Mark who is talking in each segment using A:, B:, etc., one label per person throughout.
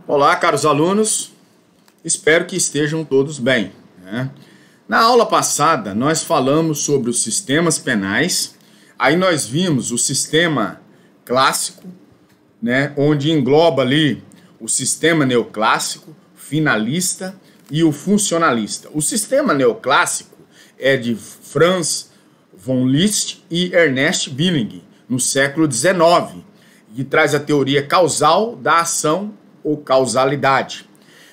A: Olá, caros alunos, espero que estejam todos bem, né? Na aula passada, nós falamos sobre os sistemas penais, aí nós vimos o sistema clássico, né, onde engloba ali o sistema neoclássico, finalista e o funcionalista. O sistema neoclássico é de Franz von Liszt e Ernest Billing, no século XIX, e traz a teoria causal da ação ou causalidade.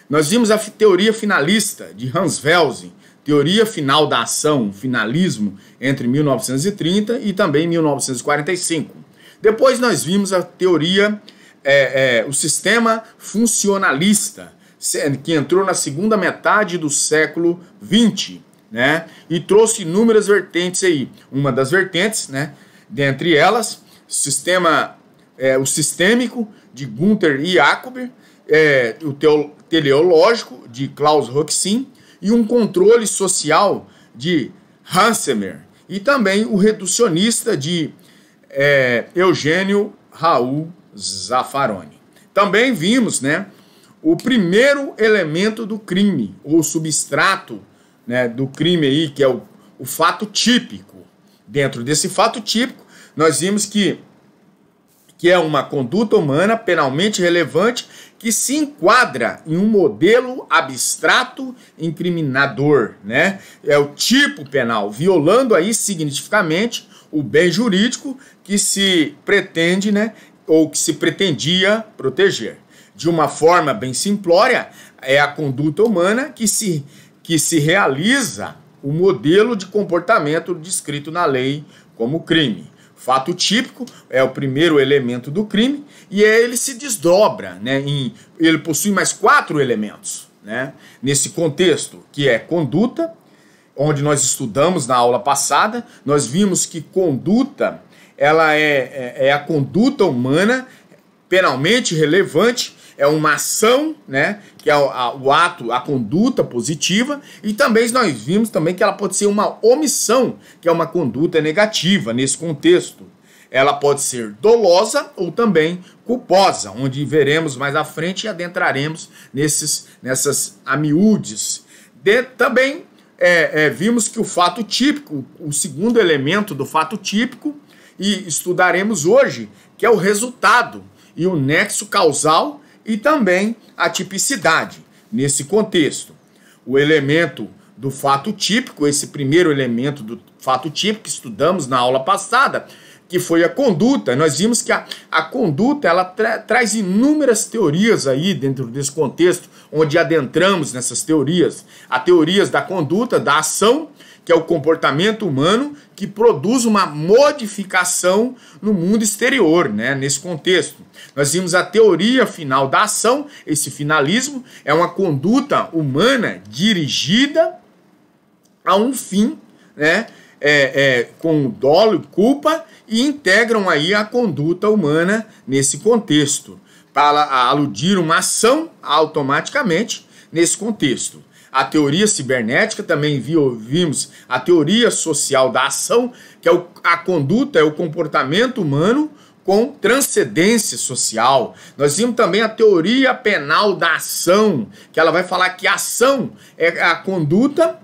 A: Nós vimos a teoria finalista de Hans Kelsen, teoria final da ação, finalismo, entre 1930 e também 1945. Depois nós vimos a teoria, o sistema funcionalista, que entrou na segunda metade do século XX, né? E trouxe inúmeras vertentes aí. Uma das vertentes, né, dentre elas, o sistêmico de Gunther Jacobi, o teleológico de Klaus Roxin e um controle social de Hansemer, e também o reducionista de Eugênio Raul Zaffaroni. Também vimos, né, o primeiro elemento do crime, ou substrato, né, do crime aí, que é o fato típico. Dentro desse fato típico, nós vimos que é uma conduta humana penalmente relevante que se enquadra em um modelo abstrato incriminador, né? É o tipo penal, violando aí significativamente o bem jurídico que se pretende, né, ou que se pretendia proteger. De uma forma bem simplória, é a conduta humana que se realiza o modelo de comportamento descrito na lei como crime. Fato típico é o primeiro elemento do crime e ele se desdobra, né, ele possui mais 4 elementos, né, nesse contexto, que é conduta, onde nós estudamos na aula passada. Nós vimos que conduta, ela é a conduta humana penalmente relevante, é uma ação, né, que é o ato, a conduta positiva, e também nós vimos também que ela pode ser uma omissão, que é uma conduta negativa nesse contexto. Ela pode ser dolosa ou também culposa, onde veremos mais à frente e adentraremos nessas amiúdes. Também vimos que o fato típico, o segundo elemento do fato típico, e estudaremos hoje, que é o resultado e o nexo causal e também a tipicidade. Nesse contexto, o elemento do fato típico, esse primeiro elemento do fato típico que estudamos na aula passada, que foi a conduta. Nós vimos que a conduta ela traz inúmeras teorias aí dentro desse contexto, onde adentramos nessas teorias. As teorias da conduta, da ação, que é o comportamento humano que produz uma modificação no mundo exterior, né, nesse contexto. Nós vimos a teoria final da ação, esse finalismo é uma conduta humana dirigida a um fim, né, com dolo e culpa, e integram aí a conduta humana nesse contexto, para aludir uma ação automaticamente nesse contexto. A teoria cibernética, também vimos a teoria social da ação, que é a conduta, é o comportamento humano com transcendência social. Nós vimos também a teoria penal da ação, que ela vai falar que a ação é a conduta,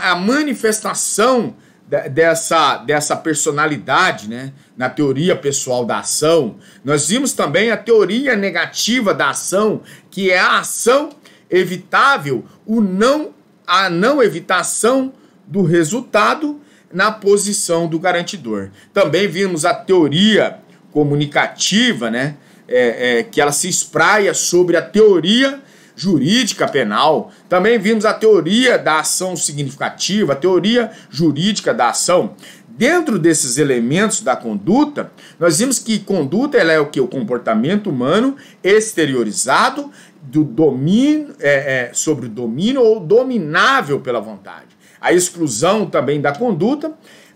A: a manifestação dessa personalidade, né, na teoria pessoal da ação. Nós vimos também a teoria negativa da ação, que é a ação evitável, a não evitação do resultado na posição do garantidor. Também vimos a teoria comunicativa, né, que ela se espraia sobre a teoria jurídica penal. Também vimos a teoria da ação significativa, a teoria jurídica da ação. Dentro desses elementos da conduta, nós vimos que conduta ela é o que? O comportamento humano exteriorizado do domínio, sobre o domínio ou dominável pela vontade. A exclusão também da conduta.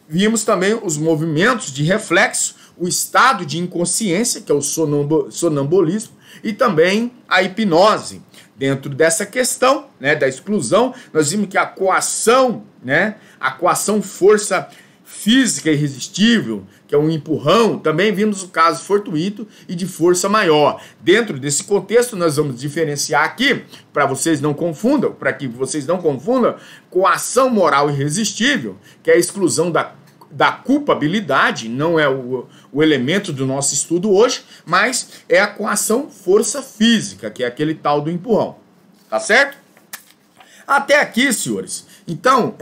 A: Vimos também os movimentos de reflexo, o estado de inconsciência, que é o sonambulismo, e também a hipnose. Dentro dessa questão, né, da exclusão, nós vimos que a coação, né, a coação força física irresistível, que é um empurrão, também vimos o caso fortuito e de força maior. Dentro desse contexto, nós vamos diferenciar aqui, para vocês não confundam, para que vocês não confundam, coação moral irresistível, que é a exclusão da culpabilidade, não é o elemento do nosso estudo hoje, mas é a coação força física, que é aquele tal do empurrão. Tá certo? Até aqui, senhores. Então,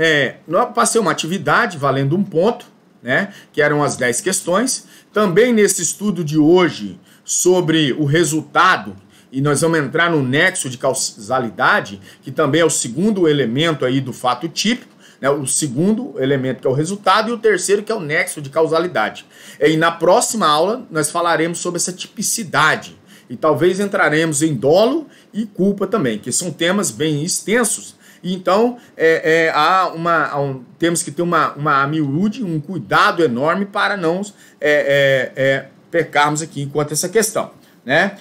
A: eu passei uma atividade valendo 1 ponto, né? Que eram as 10 questões. Também nesse estudo de hoje sobre o resultado, e nós vamos entrar no nexo de causalidade, que também é o segundo elemento aí do fato típico, né? O segundo elemento que é o resultado e o terceiro que é o nexo de causalidade. E na próxima aula nós falaremos sobre essa tipicidade. E talvez entraremos em dolo e culpa também, que são temas bem extensos. Então, temos que ter uma miúde, um cuidado enorme para não pecarmos aqui enquanto essa questão. Né?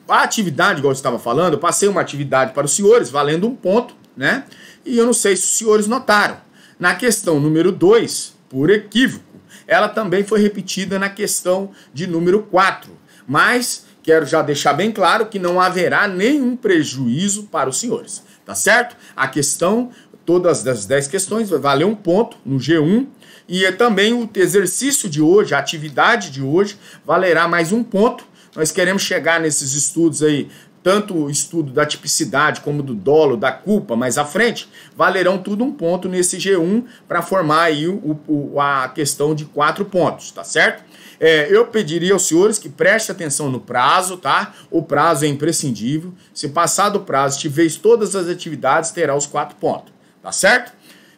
A: A atividade, igual eu estava falando, eu passei uma atividade para os senhores, valendo 1 ponto, né? E eu não sei se os senhores notaram. Na questão número 2, por equívoco, ela também foi repetida na questão de número 4, mas quero já deixar bem claro que não haverá nenhum prejuízo para os senhores, tá certo? A questão, todas as 10 questões, vai valer 1 ponto no G1, e também o exercício de hoje, a atividade de hoje, valerá mais 1 ponto. Nós queremos chegar nesses estudos aí, tanto o estudo da tipicidade como do dolo, da culpa, mais à frente, valerão tudo 1 ponto nesse G1 para formar aí a questão de 4 pontos, tá certo? Eu pediria aos senhores que prestem atenção no prazo, tá? O prazo é imprescindível. Se passar do prazo, tiver todas as atividades, terá os 4 pontos, tá certo?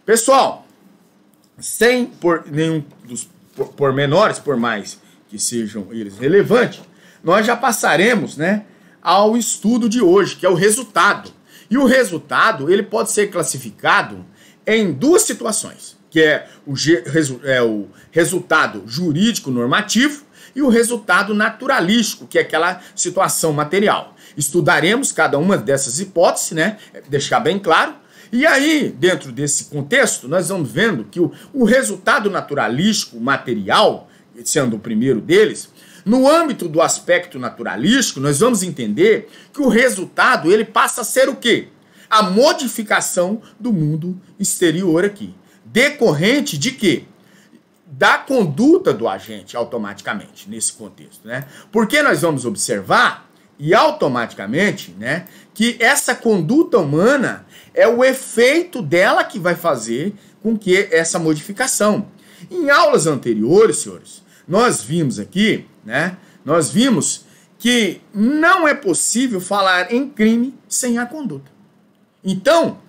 A: Pessoal, sem nenhum dos pormenores, por mais que sejam eles relevantes, nós já passaremos, né, ao estudo de hoje, que é o resultado. E o resultado, ele pode ser classificado em 2 situações, que é o resultado jurídico normativo e o resultado naturalístico, que é aquela situação material. Estudaremos cada uma dessas hipóteses, né? Deixar bem claro. E aí, dentro desse contexto, nós vamos vendo que o resultado naturalístico material, sendo o primeiro deles, no âmbito do aspecto naturalístico, nós vamos entender que o resultado ele passa a ser o quê? A modificação do mundo exterior aqui. Decorrente de quê? Da conduta do agente, automaticamente, nesse contexto, né? Porque nós vamos observar, e automaticamente, né, que essa conduta humana é o efeito dela que vai fazer com que essa modificação. Em aulas anteriores, senhores, nós vimos aqui, né, nós vimos que não é possível falar em crime sem a conduta. Então,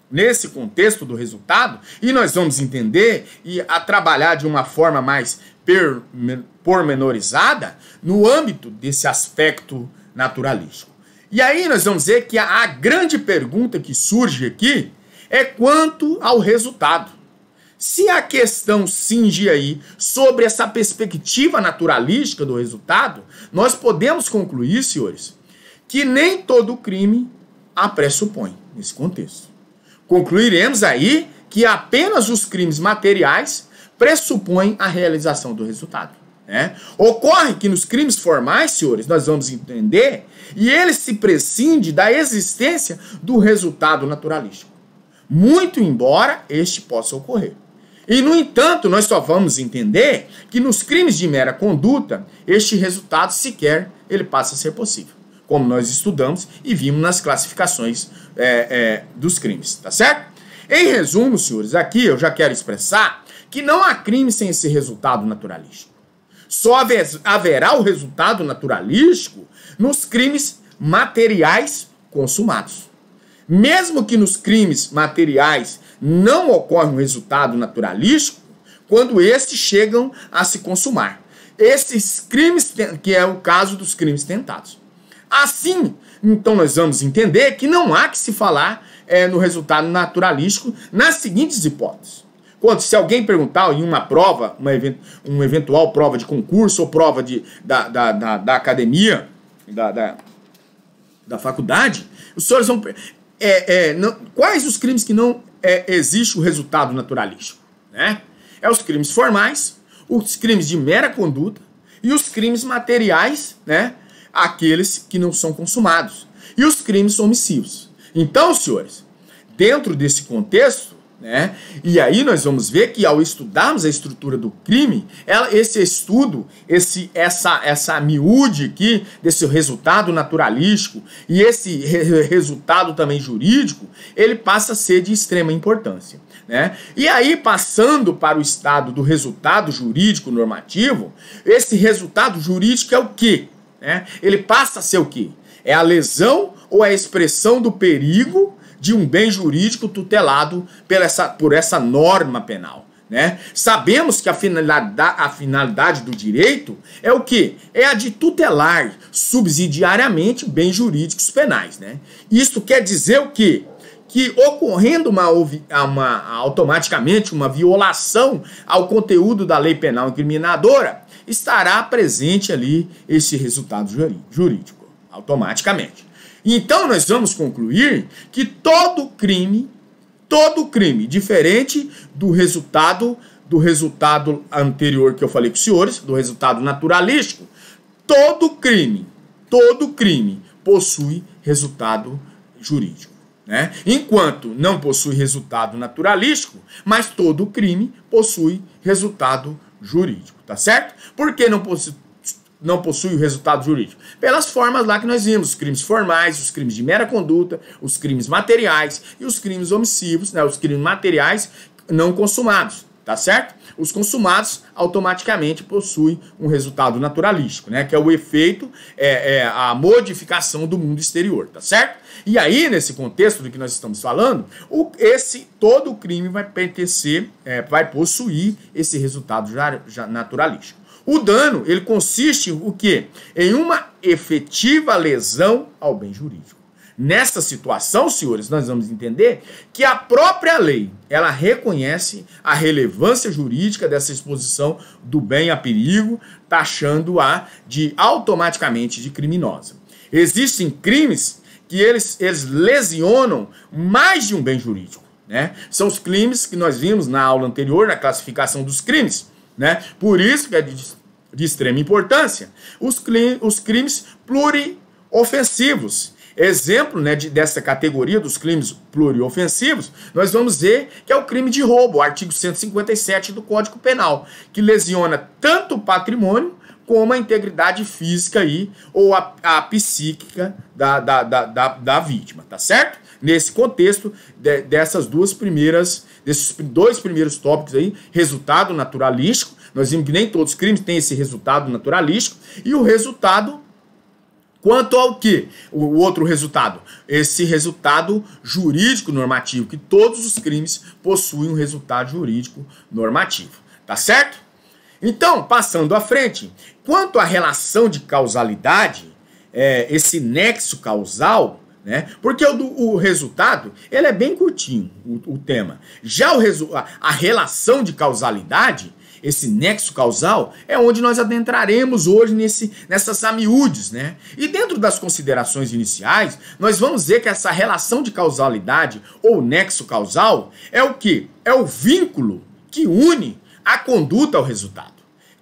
A: nesse contexto do resultado, e nós vamos entender e a trabalhar de uma forma mais pormenorizada no âmbito desse aspecto naturalístico. E aí nós vamos ver que a grande pergunta que surge aqui é quanto ao resultado. Se a questão cinge aí sobre essa perspectiva naturalística do resultado, nós podemos concluir, senhores, que nem todo crime a pressupõe nesse contexto. Concluiremos aí que apenas os crimes materiais pressupõem a realização do resultado. Né? Ocorre que nos crimes formais, senhores, nós vamos entender, e ele se prescinde da existência do resultado naturalístico. Muito embora este possa ocorrer. E, no entanto, nós só vamos entender que nos crimes de mera conduta, este resultado sequer ele passa a ser possível, como nós estudamos e vimos nas classificações dos crimes, tá certo? Em resumo, senhores, aqui eu já quero expressar que não há crime sem esse resultado naturalístico. Só haverá o resultado naturalístico nos crimes materiais consumados. Mesmo que nos crimes materiais não ocorre um resultado naturalístico, quando estes chegam a se consumar. Esses crimes, que é o caso dos crimes tentados. Assim, então nós vamos entender que não há que se falar no resultado naturalístico nas seguintes hipóteses. Quando, se alguém perguntar em uma prova, uma eventual prova de concurso ou prova da academia, da faculdade, os senhores vão... quais os crimes que não existe o resultado naturalístico? Né? É os crimes formais, os crimes de mera conduta e os crimes materiais, né? Aqueles que não são consumados. E os crimes omissivos. Então, senhores, dentro desse contexto, né? E aí nós vamos ver que ao estudarmos a estrutura do crime, esse estudo, essa miúde aqui, desse resultado naturalístico e esse resultado também jurídico, ele passa a ser de extrema importância, né? E aí, passando para o estado do resultado jurídico normativo, esse resultado jurídico é o quê? Né? Ele passa a ser o quê? É a lesão ou a expressão do perigo de um bem jurídico tutelado por essa norma penal, né? Sabemos que a finalidade do direito é o quê? É a de tutelar subsidiariamente bens jurídicos penais, né? Isso quer dizer o quê? Que ocorrendo automaticamente uma violação ao conteúdo da lei penal incriminadora, estará presente ali esse resultado jurídico, automaticamente. Então, nós vamos concluir que todo crime, diferente do resultado anterior que eu falei com os senhores, do resultado naturalístico, todo crime possui resultado jurídico, né? Enquanto não possui resultado naturalístico, mas todo crime possui resultado jurídico, tá certo? Por que não possui o resultado jurídico? Pelas formas lá que nós vimos, os crimes formais, os crimes de mera conduta, os crimes materiais e os crimes omissivos, né, os crimes materiais não consumados, tá certo? Os consumados automaticamente possuem um resultado naturalístico, né, que é o efeito, a modificação do mundo exterior, tá certo? E aí, nesse contexto do que nós estamos falando, todo crime vai vai possuir esse resultado naturalístico. O dano, ele consiste o quê? Em uma efetiva lesão ao bem jurídico. Nessa situação, senhores, nós vamos entender que a própria lei, ela reconhece a relevância jurídica dessa exposição do bem a perigo, taxando-a automaticamente de criminosa. Existem crimes que eles lesionam mais de um bem jurídico, né? São os crimes que nós vimos na aula anterior, na classificação dos crimes, né? Por isso que é de extrema importância os crimes pluriofensivos. Exemplo, né, dessa categoria dos crimes pluriofensivos, nós vamos ver que é o crime de roubo, o artigo 157 do Código Penal, que lesiona tanto o patrimônio como a integridade física ou a psíquica da vítima, tá certo? Nesse contexto desses dois primeiros tópicos aí, resultado naturalístico, nós vimos que nem todos os crimes têm esse resultado naturalístico, e o resultado quanto ao quê? O outro resultado, esse resultado jurídico normativo, que todos os crimes possuem um resultado jurídico normativo, tá certo? Então, passando à frente, quanto à relação de causalidade, esse nexo causal, né? Porque o resultado, ele é bem curtinho, o tema. Já a relação de causalidade, esse nexo causal, é onde nós adentraremos hoje nessas amiúdes, né? E dentro das considerações iniciais, nós vamos ver que essa relação de causalidade ou nexo causal é o quê? É o vínculo que une a conduta ao resultado.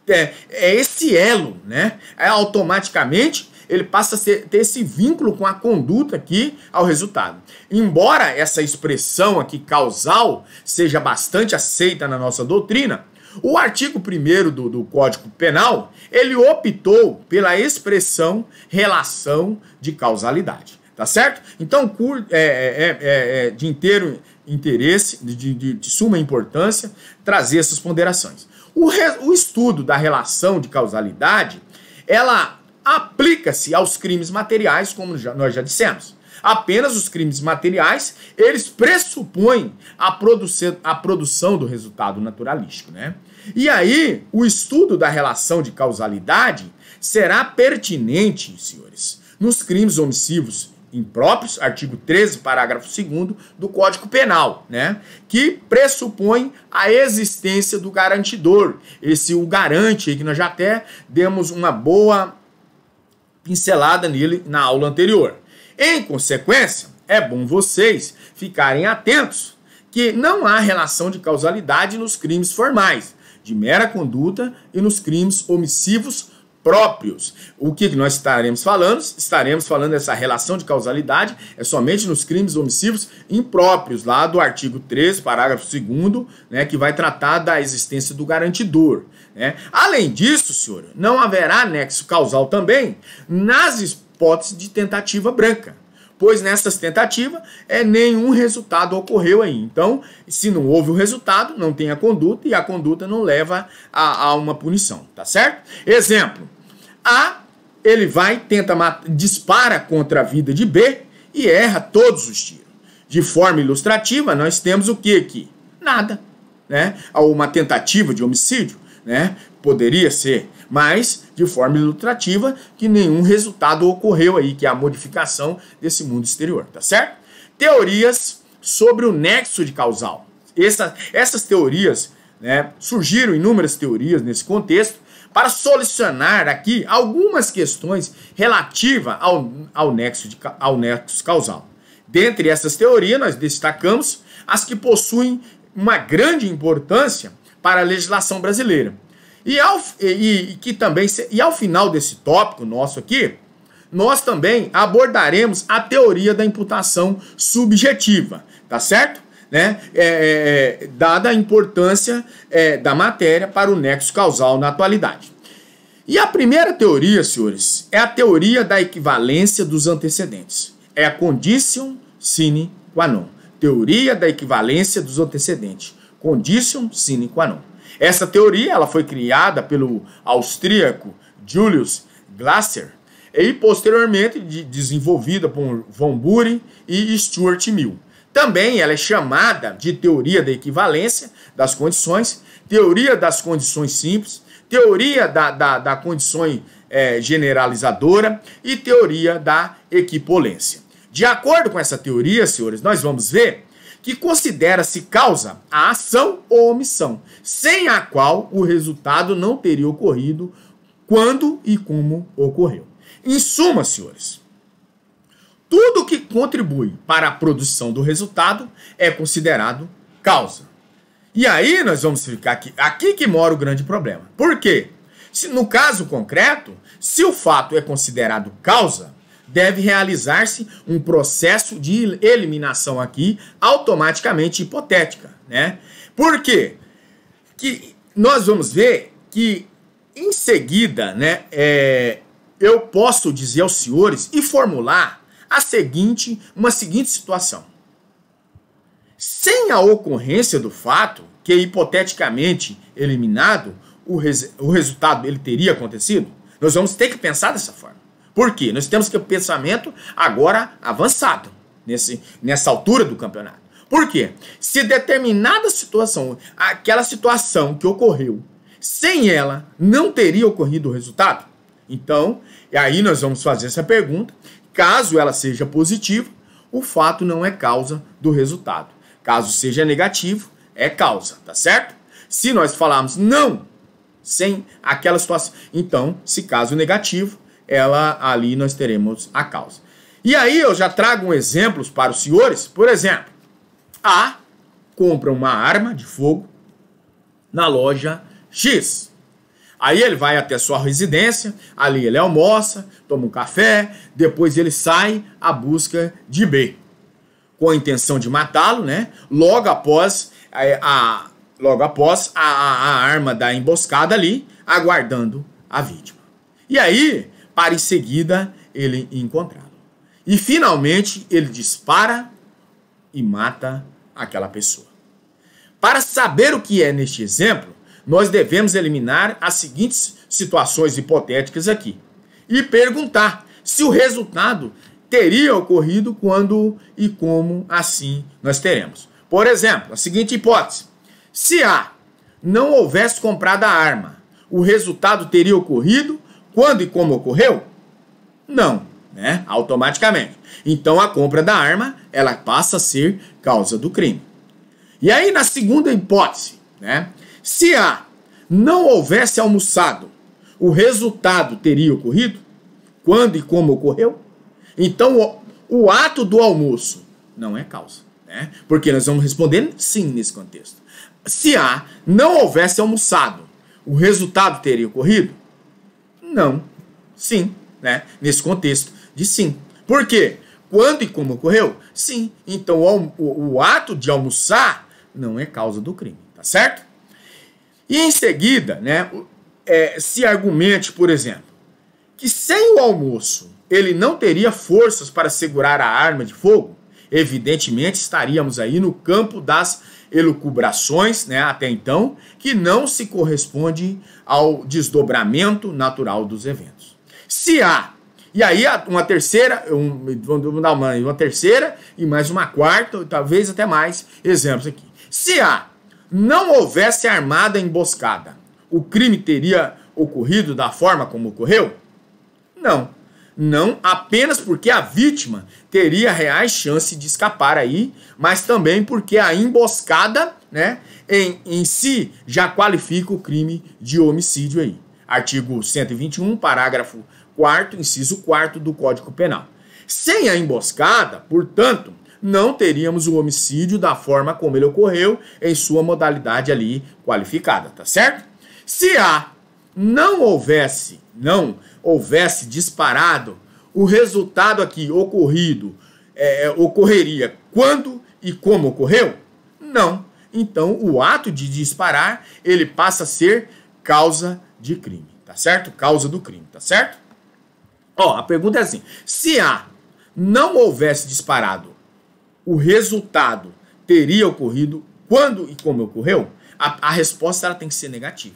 A: É esse elo, né? Automaticamente ele passa a ter esse vínculo com a conduta aqui ao resultado. Embora essa expressão aqui causal seja bastante aceita na nossa doutrina, o artigo 1º do Código Penal, ele optou pela expressão relação de causalidade, tá certo? Então, de inteiro interesse, de suma importância, trazer essas ponderações. O estudo da relação de causalidade, ela aplica-se aos crimes materiais, como nós já dissemos. Apenas os crimes materiais, eles pressupõem a produção do resultado naturalístico, né? E aí, o estudo da relação de causalidade será pertinente, senhores, nos crimes omissivos impróprios, artigo 13, parágrafo 2º do Código Penal, né? Que pressupõe a existência do garantidor. O garante aí, que nós já até demos uma boa pincelada nele na aula anterior. Em consequência, é bom vocês ficarem atentos que não há relação de causalidade nos crimes formais, de mera conduta e nos crimes omissivos próprios. O que nós estaremos falando? Estaremos falando dessa relação de causalidade é somente nos crimes omissivos impróprios, lá do artigo 13, parágrafo 2º, né, que vai tratar da existência do garantidor. Né? Além disso, senhor, não haverá nexo causal também nas hipóteses de tentativa branca, pois nessas tentativas nenhum resultado ocorreu aí. Então, se não houve o resultado, não tem a conduta e a conduta não leva a uma punição, tá certo? Exemplo, A, ele vai, dispara contra a vida de B e erra todos os tiros. De forma ilustrativa, nós temos o que aqui? Nada, né? Uma tentativa de homicídio, né? Poderia ser, mas de forma ilustrativa que nenhum resultado ocorreu aí, que é a modificação desse mundo exterior, tá certo? Teorias sobre o nexo de causal. Essas teorias, né, surgiram inúmeras teorias nesse contexto para solucionar aqui algumas questões relativas ao nexo causal. Dentre essas teorias, nós destacamos as que possuem uma grande importância para a legislação brasileira. E ao final desse tópico nosso aqui, nós também abordaremos a teoria da imputação subjetiva, tá certo? Né? Dada a importância da matéria para o nexo causal na atualidade. E a primeira teoria, senhores, é a teoria da equivalência dos antecedentes. É a condition sine qua non. Teoria da equivalência dos antecedentes. Condition sine qua non. Essa teoria ela foi criada pelo austríaco Julius Glasser e posteriormente desenvolvida por von Bury e Stuart Mill. Também ela é chamada de teoria da equivalência das condições, teoria das condições simples, teoria da condição generalizadora e teoria da equipolência. De acordo com essa teoria, senhores, nós vamos ver que considera-se causa a ação ou omissão, sem a qual o resultado não teria ocorrido quando e como ocorreu. Em suma, senhores, tudo que contribui para a produção do resultado é considerado causa. E aí nós vamos ficar aqui que mora o grande problema. Por quê? No caso concreto, se o fato é considerado causa, deve realizar-se um processo de eliminação aqui automaticamente hipotética, né? Por quê? Que nós vamos ver que em seguida, né, eu posso dizer aos senhores e formular uma seguinte situação. Sem a ocorrência do fato, que é hipoteticamente eliminado, o resultado ele teria acontecido, nós vamos ter que pensar dessa forma. Por quê? Nós temos que o pensamento agora avançado, nessa altura do campeonato. Por quê? Se determinada situação, aquela situação que ocorreu, sem ela não teria ocorrido o resultado? Então, aí nós vamos fazer essa pergunta. Caso ela seja positiva, o fato não é causa do resultado. Caso seja negativo, é causa, tá certo? Se nós falarmos não, sem aquela situação, então, se caso negativo, ali nós teremos a causa. E aí eu já trago exemplos para os senhores. Por exemplo, A compra uma arma de fogo na loja X. Aí ele vai até sua residência, ali ele almoça, toma um café, depois ele sai à busca de B, com a intenção de matá-lo, né? Logo após a arma da emboscada ali, aguardando a vítima. E aí, para em seguida ele encontrá-lo. E finalmente ele dispara e mata aquela pessoa. Para saber o que é neste exemplo, nós devemos eliminar as seguintes situações hipotéticas aqui e perguntar se o resultado teria ocorrido quando e como assim nós teremos. Por exemplo, a seguinte hipótese: se A não houvesse comprado a arma, o resultado teria ocorrido quando e como ocorreu? Não, né? Automaticamente. Então a compra da arma, ela passa a ser causa do crime. E aí na segunda hipótese, né? Se A não houvesse almoçado, o resultado teria ocorrido quando e como ocorreu? Então o ato do almoço não é causa. né? Porque nós vamos responder sim nesse contexto. Se A não houvesse almoçado, o resultado teria ocorrido? Não. Sim, né? Nesse contexto de sim. Por quê? Quando e como ocorreu? Sim. Então o ato de almoçar não é causa do crime, tá certo? E em seguida, né, se argumente, por exemplo, que sem o almoço ele não teria forças para segurar a arma de fogo, evidentemente estaríamos aí no campo das elucubrações, né, até então, que não se corresponde ao desdobramento natural dos eventos. Se há, e aí uma terceira, vamos dar uma terceira e mais uma quarta, talvez até mais exemplos aqui. Se há não houvesse armada emboscada, o crime teria ocorrido da forma como ocorreu? Não. Não apenas porque a vítima teria reais chances de escapar aí, mas também porque a emboscada, né, em si já qualifica o crime de homicídio aí. Artigo 121, parágrafo 4º, inciso 4º do Código Penal. Sem a emboscada, portanto, não teríamos o homicídio da forma como ele ocorreu em sua modalidade ali qualificada, tá certo? Se A não houvesse disparado, o resultado aqui ocorreria quando e como ocorreu? Não. Então, o ato de disparar, ele passa a ser causa de crime, tá certo? Causa do crime, tá certo? Ó, a pergunta é assim, se A não houvesse disparado, o resultado teria ocorrido quando e como ocorreu? A resposta ela tem que ser negativa,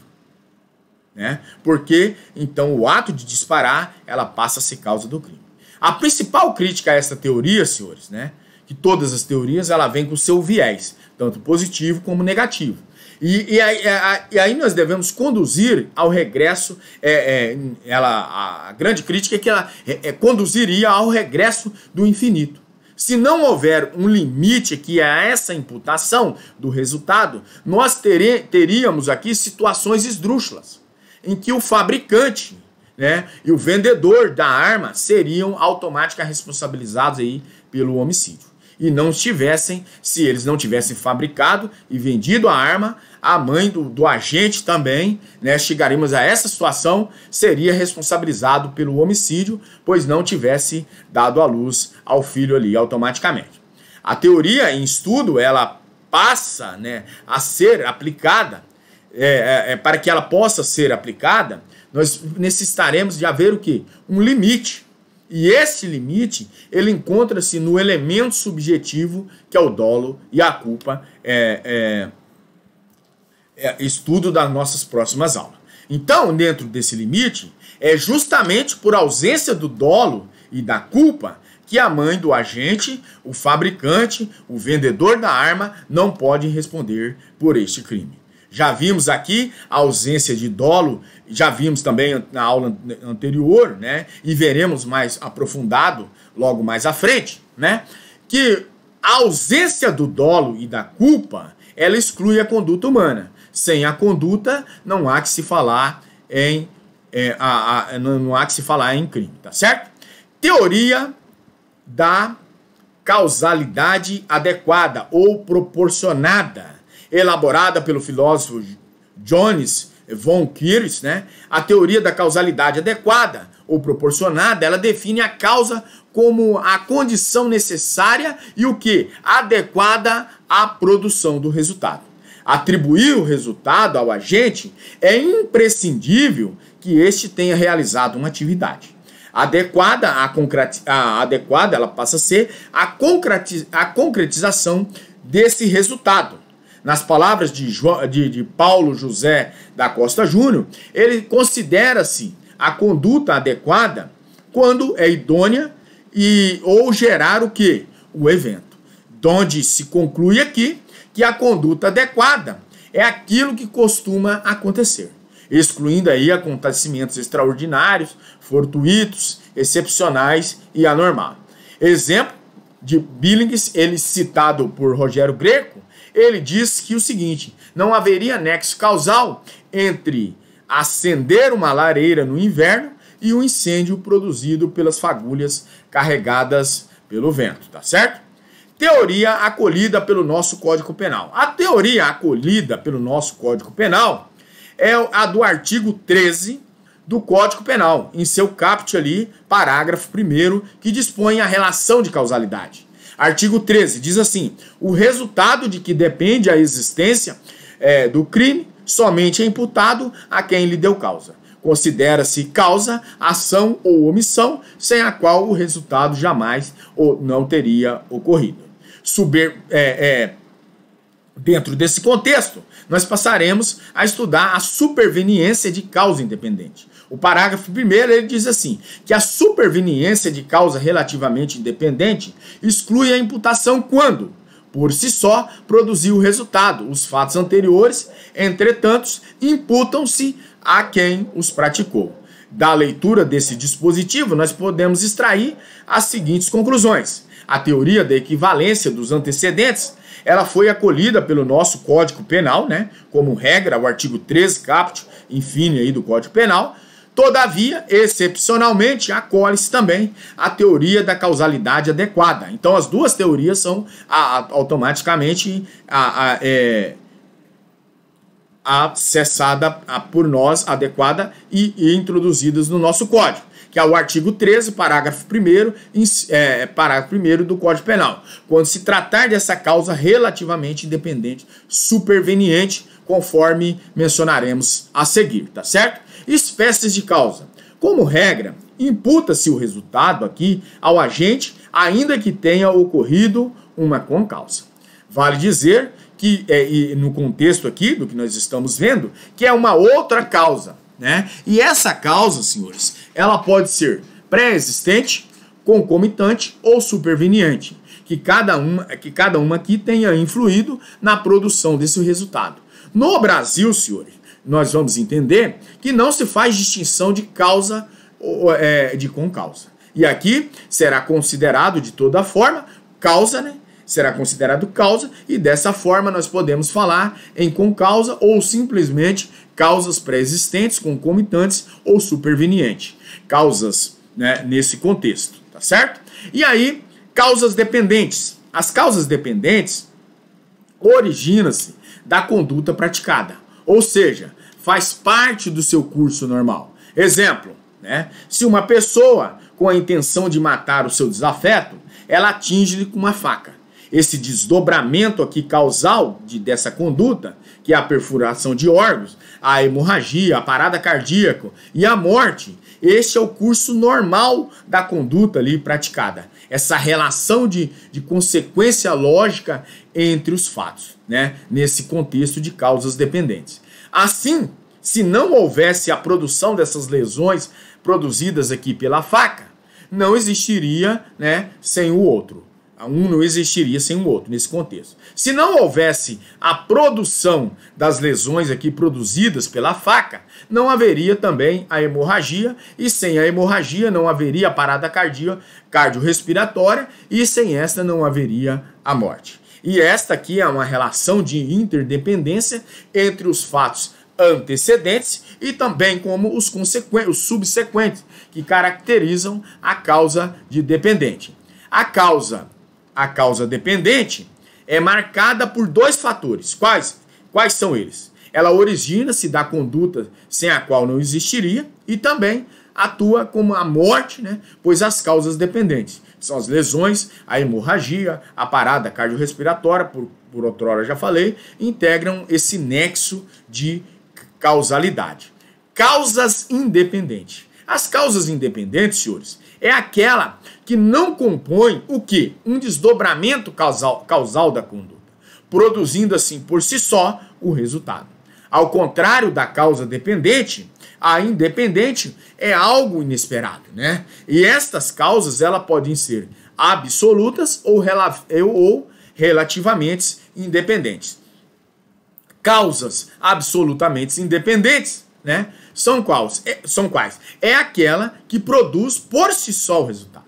A: né? Porque, então, o ato de disparar, ela passa a ser causa do crime. A principal crítica a essa teoria, senhores, né? Que todas as teorias, ela vem com o seu viés, tanto positivo como negativo. E aí nós devemos conduzir ao regresso, a grande crítica é que ela conduziria ao regresso do infinito. Se não houver um limite aqui a essa imputação do resultado, nós teríamos aqui situações esdrúxulas, em que o fabricante, né, e o vendedor da arma seriam automaticamente responsabilizados aí pelo homicídio. E não estivessem, se eles não tivessem fabricado e vendido a arma, a mãe do agente também, né, chegaríamos a essa situação, seria responsabilizado pelo homicídio, pois não tivesse dado à luz ao filho ali automaticamente. A teoria em estudo, ela passa, né, a ser aplicada, para que ela possa ser aplicada, nós necessitaremos de haver o quê? Um limite. E esse limite, ele encontra-se no elemento subjetivo, que é o dolo e a culpa, estudo das nossas próximas aulas. Então, dentro desse limite, é justamente por ausência do dolo e da culpa que a mãe do agente, o fabricante, o vendedor da arma, não pode responder por este crime. Já vimos aqui a ausência de dolo, já vimos também na aula anterior, né? E veremos mais aprofundado logo mais à frente, né? Que a ausência do dolo e da culpa, ela exclui a conduta humana. Sem a conduta, não há que se falar em crime, tá certo? Teoria da causalidade adequada ou proporcionada, elaborada pelo filósofo Johannes von Kierkegaard, né? A teoria da causalidade adequada ou proporcionada, ela define a causa como a condição necessária e o que? Adequada à produção do resultado. Atribuir o resultado ao agente é imprescindível que este tenha realizado uma atividade. Adequada, ela passa a ser a concretização desse resultado. Nas palavras de Paulo José da Costa Júnior, ele considera-se a conduta adequada quando é idônea ou gerar o quê? O evento. Onde se conclui aqui que a conduta adequada é aquilo que costuma acontecer, excluindo aí acontecimentos extraordinários, fortuitos, excepcionais e anormal. Exemplo de Billings, ele citado por Rogério Greco, ele diz que o seguinte, não haveria nexo causal entre acender uma lareira no inverno e o incêndio produzido pelas fagulhas carregadas pelo vento, tá certo? teoria acolhida pelo nosso Código Penal. A teoria acolhida pelo nosso Código Penal é a do artigo 13 do Código Penal, em seu caput ali, parágrafo 1º, que dispõe a relação de causalidade. Artigo 13 diz assim: o resultado de que depende a existência do crime somente é imputado a quem lhe deu causa. Considera-se causa, ação ou omissão, sem a qual o resultado jamais ou não teria ocorrido. Dentro desse contexto, nós passaremos a estudar a superveniência de causa independente. O parágrafo 1º ele diz assim, que a superveniência de causa relativamente independente exclui a imputação quando, por si só, produziu o resultado. Os fatos anteriores, entretanto, imputam-se a quem os praticou. Da leitura desse dispositivo, nós podemos extrair as seguintes conclusões. A teoria da equivalência dos antecedentes, ela foi acolhida pelo nosso Código Penal, né, como regra, o artigo 13 caput, infine aí do Código Penal. Todavia, excepcionalmente, acolhe-se também a teoria da causalidade adequada. Então, as duas teorias são automaticamente acessada por nós, adequada e introduzidas no nosso código, que é o artigo 13, parágrafo 1º do Código Penal, quando se tratar dessa causa relativamente independente, superveniente, conforme mencionaremos a seguir, tá certo? Espécies de causa. Como regra, imputa-se o resultado aqui ao agente, ainda que tenha ocorrido uma concausa. Vale dizer que, no contexto aqui do que nós estamos vendo, que é uma outra causa, né? E essa causa, senhores, ela pode ser pré-existente, concomitante ou superveniente, que cada uma aqui tenha influído na produção desse resultado. No Brasil, senhores, nós vamos entender que não se faz distinção de causa de concausa. E aqui será considerado de toda forma causa, né? Será considerado causa e dessa forma nós podemos falar em concausa ou simplesmente causas pré-existentes, concomitantes ou supervenientes. Causas, né, nesse contexto, tá certo? E aí, causas dependentes. As causas dependentes originam-se da conduta praticada, ou seja, faz parte do seu curso normal. Exemplo, né? Se uma pessoa com a intenção de matar o seu desafeto, ela atinge-lhe com uma faca. Esse desdobramento aqui causal dessa conduta, que é a perfuração de órgãos, a hemorragia, a parada cardíaca e a morte, este é o curso normal da conduta ali praticada. Essa relação de consequência lógica entre os fatos, né? Nesse contexto de causas dependentes. Assim, se não houvesse a produção dessas lesões produzidas aqui pela faca, não existiria, né, sem o outro. Um não existiria sem o outro nesse contexto. Se não houvesse a produção das lesões aqui produzidas pela faca, não haveria também a hemorragia, e sem a hemorragia não haveria a parada cardiorrespiratória, e sem esta não haveria a morte. E esta aqui é uma relação de interdependência entre os fatos antecedentes e também como os subsequentes, que caracterizam a causa de dependente. A causa dependente é marcada por dois fatores. Quais são eles? Ela origina-se da conduta sem a qual não existiria e também atua como a morte, né? Pois as causas dependentes são as lesões, a hemorragia, a parada cardiorrespiratória, por outrora já falei, integram esse nexo de causalidade. Causas independentes. As causas independentes, senhores, é aquela que não compõe o quê? Um desdobramento causal da conduta, produzindo assim por si só o resultado. Ao contrário da causa dependente, a independente é algo inesperado, né? E estas causas elas podem ser absolutas ou relativamente independentes. Causas absolutamente independentes, né? São quais? É aquela que produz por si só o resultado.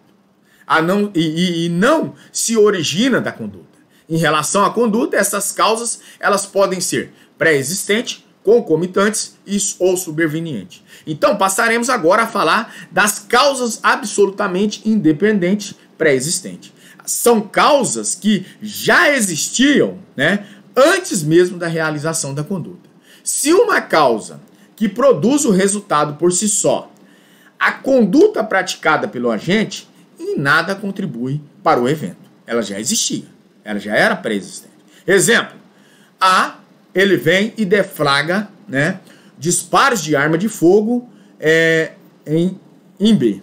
A: E não se origina da conduta. Em relação à conduta, essas causas elas podem ser pré-existentes, concomitantes ou supervenientes. Então, passaremos agora a falar das causas absolutamente independentes pré-existentes. são causas que já existiam, né, antes mesmo da realização da conduta. Se uma causa que produz o resultado por si só, a conduta praticada pelo agente em nada contribui para o evento. Ela já existia, ela já era pré-existente. Exemplo, A, ele vem e deflagra, né, disparos de arma de fogo em B,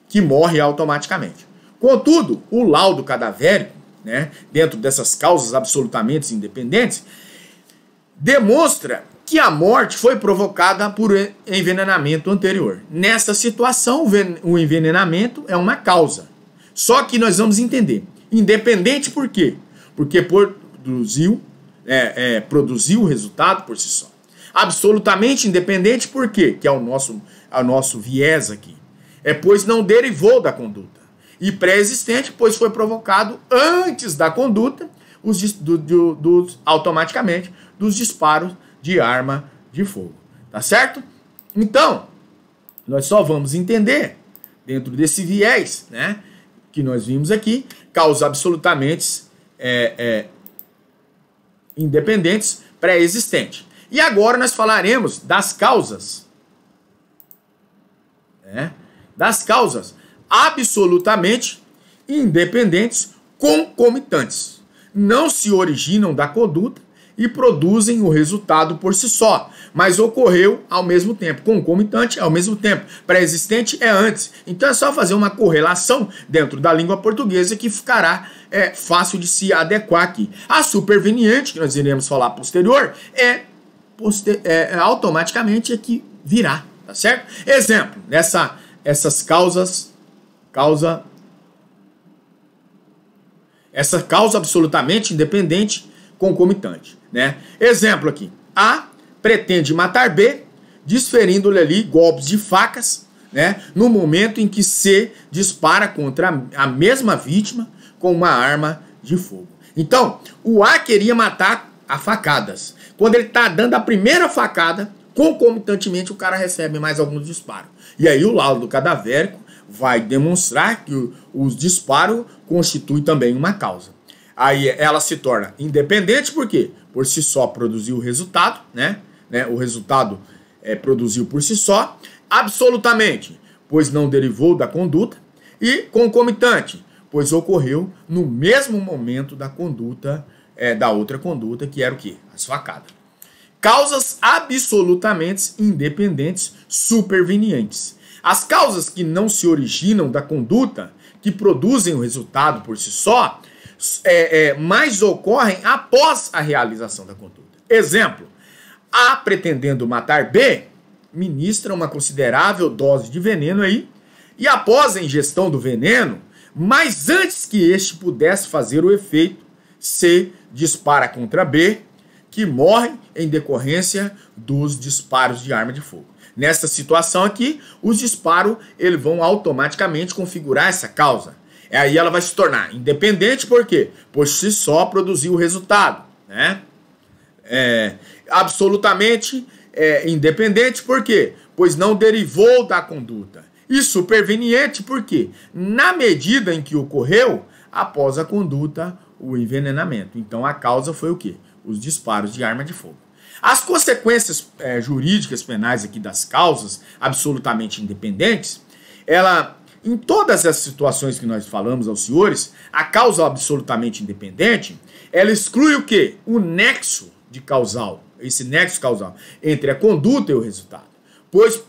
A: que morre automaticamente. Contudo, o laudo cadavérico, né, dentro dessas causas absolutamente independentes, demonstra que a morte foi provocada por envenenamento anterior. Nessa situação, o envenenamento é uma causa. Só que nós vamos entender. Independente por quê? Porque produziu o resultado por si só. Absolutamente independente por quê? Que é o nosso viés aqui. Pois não derivou da conduta. E pré-existente, pois foi provocado antes da conduta, automaticamente, dos disparos de arma de fogo. Tá certo? Então, nós só vamos entender, dentro desse viés, né, que nós vimos aqui, causas absolutamente independentes pré-existentes. E agora nós falaremos das causas. Das causas absolutamente independentes concomitantes. Não se originam da conduta e produzem o resultado por si só, mas ocorreu ao mesmo tempo. Concomitante ao mesmo tempo. Pré-existente é antes. Então é só fazer uma correlação dentro da língua portuguesa que ficará fácil de se adequar aqui. A superveniente, que nós iremos falar posterior, automaticamente é que virá, tá certo? Exemplo, essas causas, essa causa absolutamente independente concomitante, né? Exemplo aqui, A pretende matar B, desferindo-lhe ali golpes de facas, né, no momento em que C dispara contra a mesma vítima com uma arma de fogo. Então, o A queria matar a facadas. Quando ele está dando a primeira facada, concomitantemente o cara recebe mais alguns disparos. E aí o laudo cadavérico vai demonstrar que os disparos constituem também uma causa. Aí ela se torna independente, por quê? Por si só produziu o resultado, né? O resultado produziu por si só. Absolutamente, pois não derivou da conduta. E concomitante, pois ocorreu no mesmo momento da conduta, da outra conduta, que era o quê? As facadas. Causas absolutamente independentes supervenientes. As causas que não se originam da conduta, que produzem o resultado por si só, mas ocorrem após a realização da conduta. Exemplo, A pretendendo matar B, ministra uma considerável dose de veneno aí, e após a ingestão do veneno, mas antes que este pudesse fazer o efeito, C dispara contra B, que morre em decorrência dos disparos de arma de fogo. Nessa situação aqui, os disparos eles vão automaticamente configurar essa causa. Aí ela vai se tornar independente, por quê? Por si só produziu o resultado, né? Absolutamente independente, por quê? Pois não derivou da conduta. E superveniente, por quê? Na medida em que ocorreu, após a conduta, o envenenamento. Então a causa foi o quê? Os disparos de arma de fogo. As consequências jurídicas penais aqui das causas absolutamente independentes, em todas as situações que nós falamos aos senhores, a causa absolutamente independente, ela exclui o quê? O nexo de causal, esse nexo causal entre a conduta e o resultado. Pois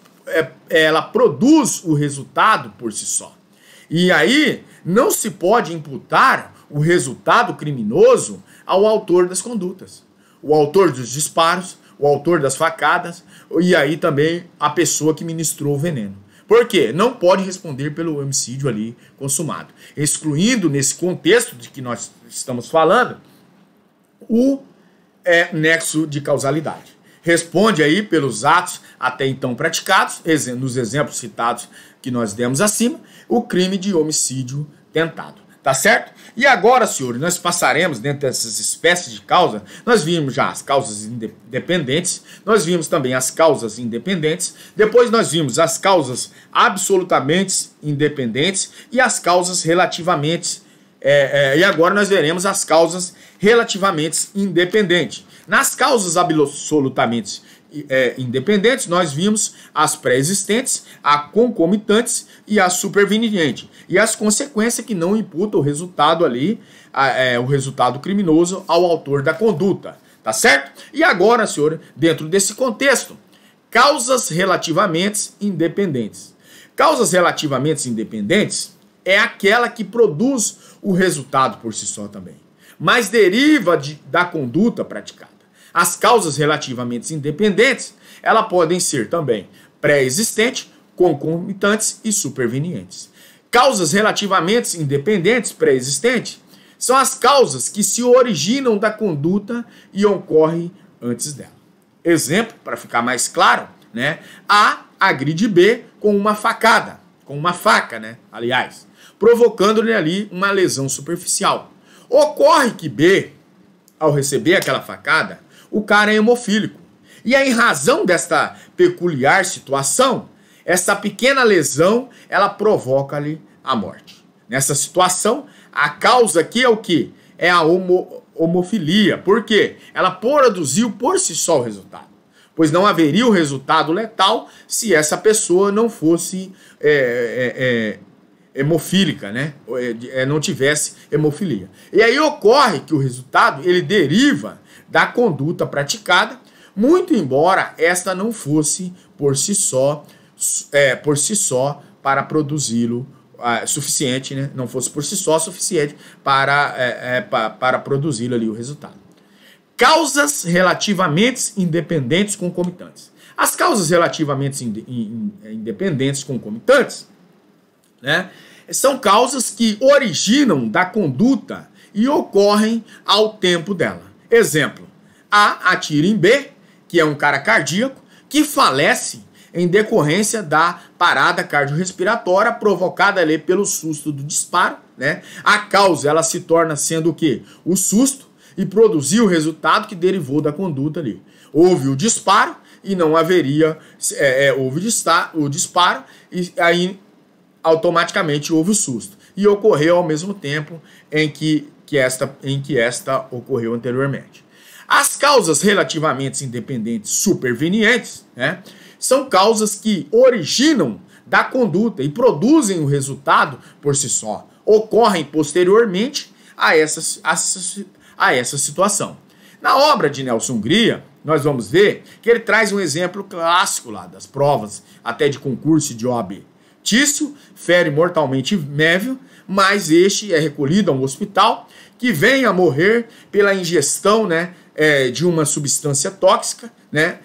A: ela produz o resultado por si só. E aí não se pode imputar o resultado criminoso ao autor das condutas. O autor dos disparos, o autor das facadas, e aí também a pessoa que ministrou o veneno. Por quê? Não pode responder pelo homicídio ali consumado. Excluindo, nesse contexto de que nós estamos falando, o nexo de causalidade. Responde aí pelos atos até então praticados, nos exemplos citados que nós demos acima, o crime de homicídio tentado. Tá certo? E agora, senhores, nós passaremos dentro dessas espécies de causa. Nós vimos já as causas independentes, nós vimos também as causas independentes, depois nós vimos as causas absolutamente independentes e as causas relativamente E agora nós veremos as causas relativamente independentes. Nas causas absolutamente independentes, nós vimos as pré-existentes, a concomitantes e a superveniente. E as consequências que não imputam o resultado ali, o resultado criminoso ao autor da conduta. Tá certo? E agora, senhor, dentro desse contexto, causas relativamente independentes. Causas relativamente independentes é aquela que produz o resultado por si só também, mas deriva da conduta praticada. As causas relativamente independentes, elas podem ser também pré-existentes, concomitantes e supervenientes. Causas relativamente independentes, pré-existentes, são as causas que se originam da conduta e ocorrem antes dela. Exemplo, para ficar mais claro, né? A agride B com uma facada, com uma faca, né? Aliás, provocando-lhe ali uma lesão superficial. Ocorre que B, ao receber aquela facada, o cara é hemofílico. E aí, em razão desta peculiar situação, essa pequena lesão, ela provoca-lhe a morte. Nessa situação, a causa aqui é o quê? É a homofilia. Por quê? Ela produziu por si só o resultado. Pois não haveria o resultado letal se essa pessoa não fosse hemofílica, né? Não tivesse hemofilia. E aí ocorre que o resultado ele deriva da conduta praticada, muito embora esta não fosse por si só para produzi-lo suficiente, né? Não fosse por si só suficiente para produzi-lo ali o resultado. Causas relativamente independentes concomitantes. As causas relativamente independentes concomitantes, né, são causas que originam da conduta e ocorrem ao tempo dela. Exemplo, A atira em B, que é um cara cardíaco, que falece em decorrência da parada cardiorrespiratória provocada ali pelo susto do disparo, né? A causa ela se torna sendo o quê? O susto e produziu o resultado que derivou da conduta ali. Houve o disparo e não haveria, houve o disparo e aí automaticamente houve o susto. E ocorreu ao mesmo tempo em que esta ocorreu anteriormente. As causas relativamente independentes supervenientes, né, são causas que originam da conduta e produzem o resultado por si só. Ocorrem posteriormente a essa situação. Na obra de Nelson Hungria, nós vamos ver que ele traz um exemplo clássico lá das provas, até de concurso de OAB. Tício fere mortalmente Mévio, mas este é recolhido a um hospital que vem a morrer pela ingestão, né, de uma substância tóxica, né,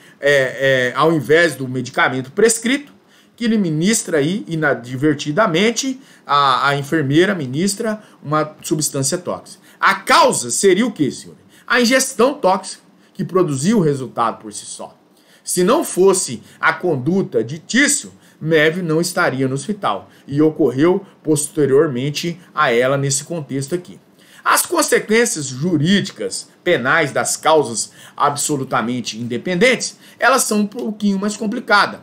A: ao invés do medicamento prescrito, que ele ministra aí inadvertidamente, a enfermeira ministra uma substância tóxica. A causa seria o que, senhor? A ingestão tóxica que produziu o resultado por si só. Se não fosse a conduta de Tício, Mévio não estaria no hospital e ocorreu posteriormente a ela nesse contexto aqui. As consequências jurídicas penais das causas absolutamente independentes, elas são um pouquinho mais complicadas.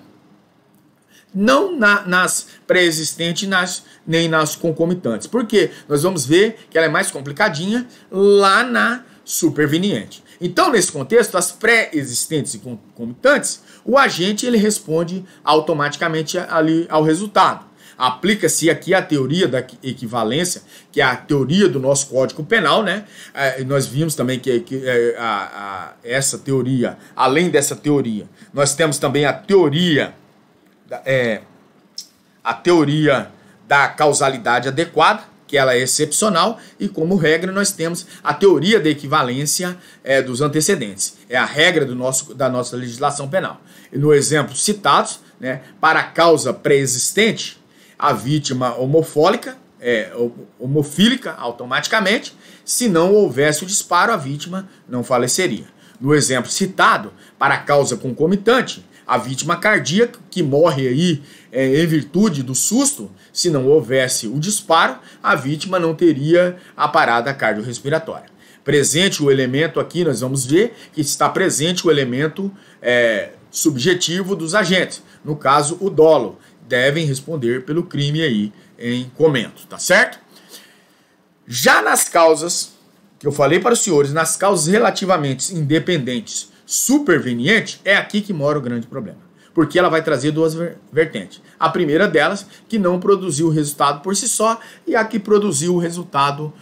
A: Não nas pré-existentes nem nas concomitantes. Por quê? Nós vamos ver que ela é mais complicadinha lá na superveniente. Então, nesse contexto, as pré-existentes e concomitantes, o agente ele responde automaticamente ali ao resultado. Aplica-se aqui a teoria da equivalência, que é a teoria do nosso Código Penal, né? Nós vimos também que essa teoria, além dessa teoria, nós temos também a teoria da causalidade adequada, que ela é excepcional, e como regra nós temos a teoria da equivalência dos antecedentes. É a regra da nossa legislação penal. E no exemplo citados, né, para a causa pré-existente, a vítima homofílica automaticamente, se não houvesse o disparo, a vítima não faleceria. No exemplo citado, para a causa concomitante, a vítima cardíaca que morre aí em virtude do susto, se não houvesse o disparo, a vítima não teria a parada cardiorrespiratória. Presente o elemento aqui, nós vamos ver que está presente o elemento subjetivo dos agentes. No caso, o dolo. Devem responder pelo crime aí em comento, tá certo? Já nas causas, que eu falei para os senhores, nas causas relativamente independentes supervenientes, é aqui que mora o grande problema. Porque ela vai trazer duas vertentes. A primeira delas, que não produziu o resultado por si só, e a que produziu o resultado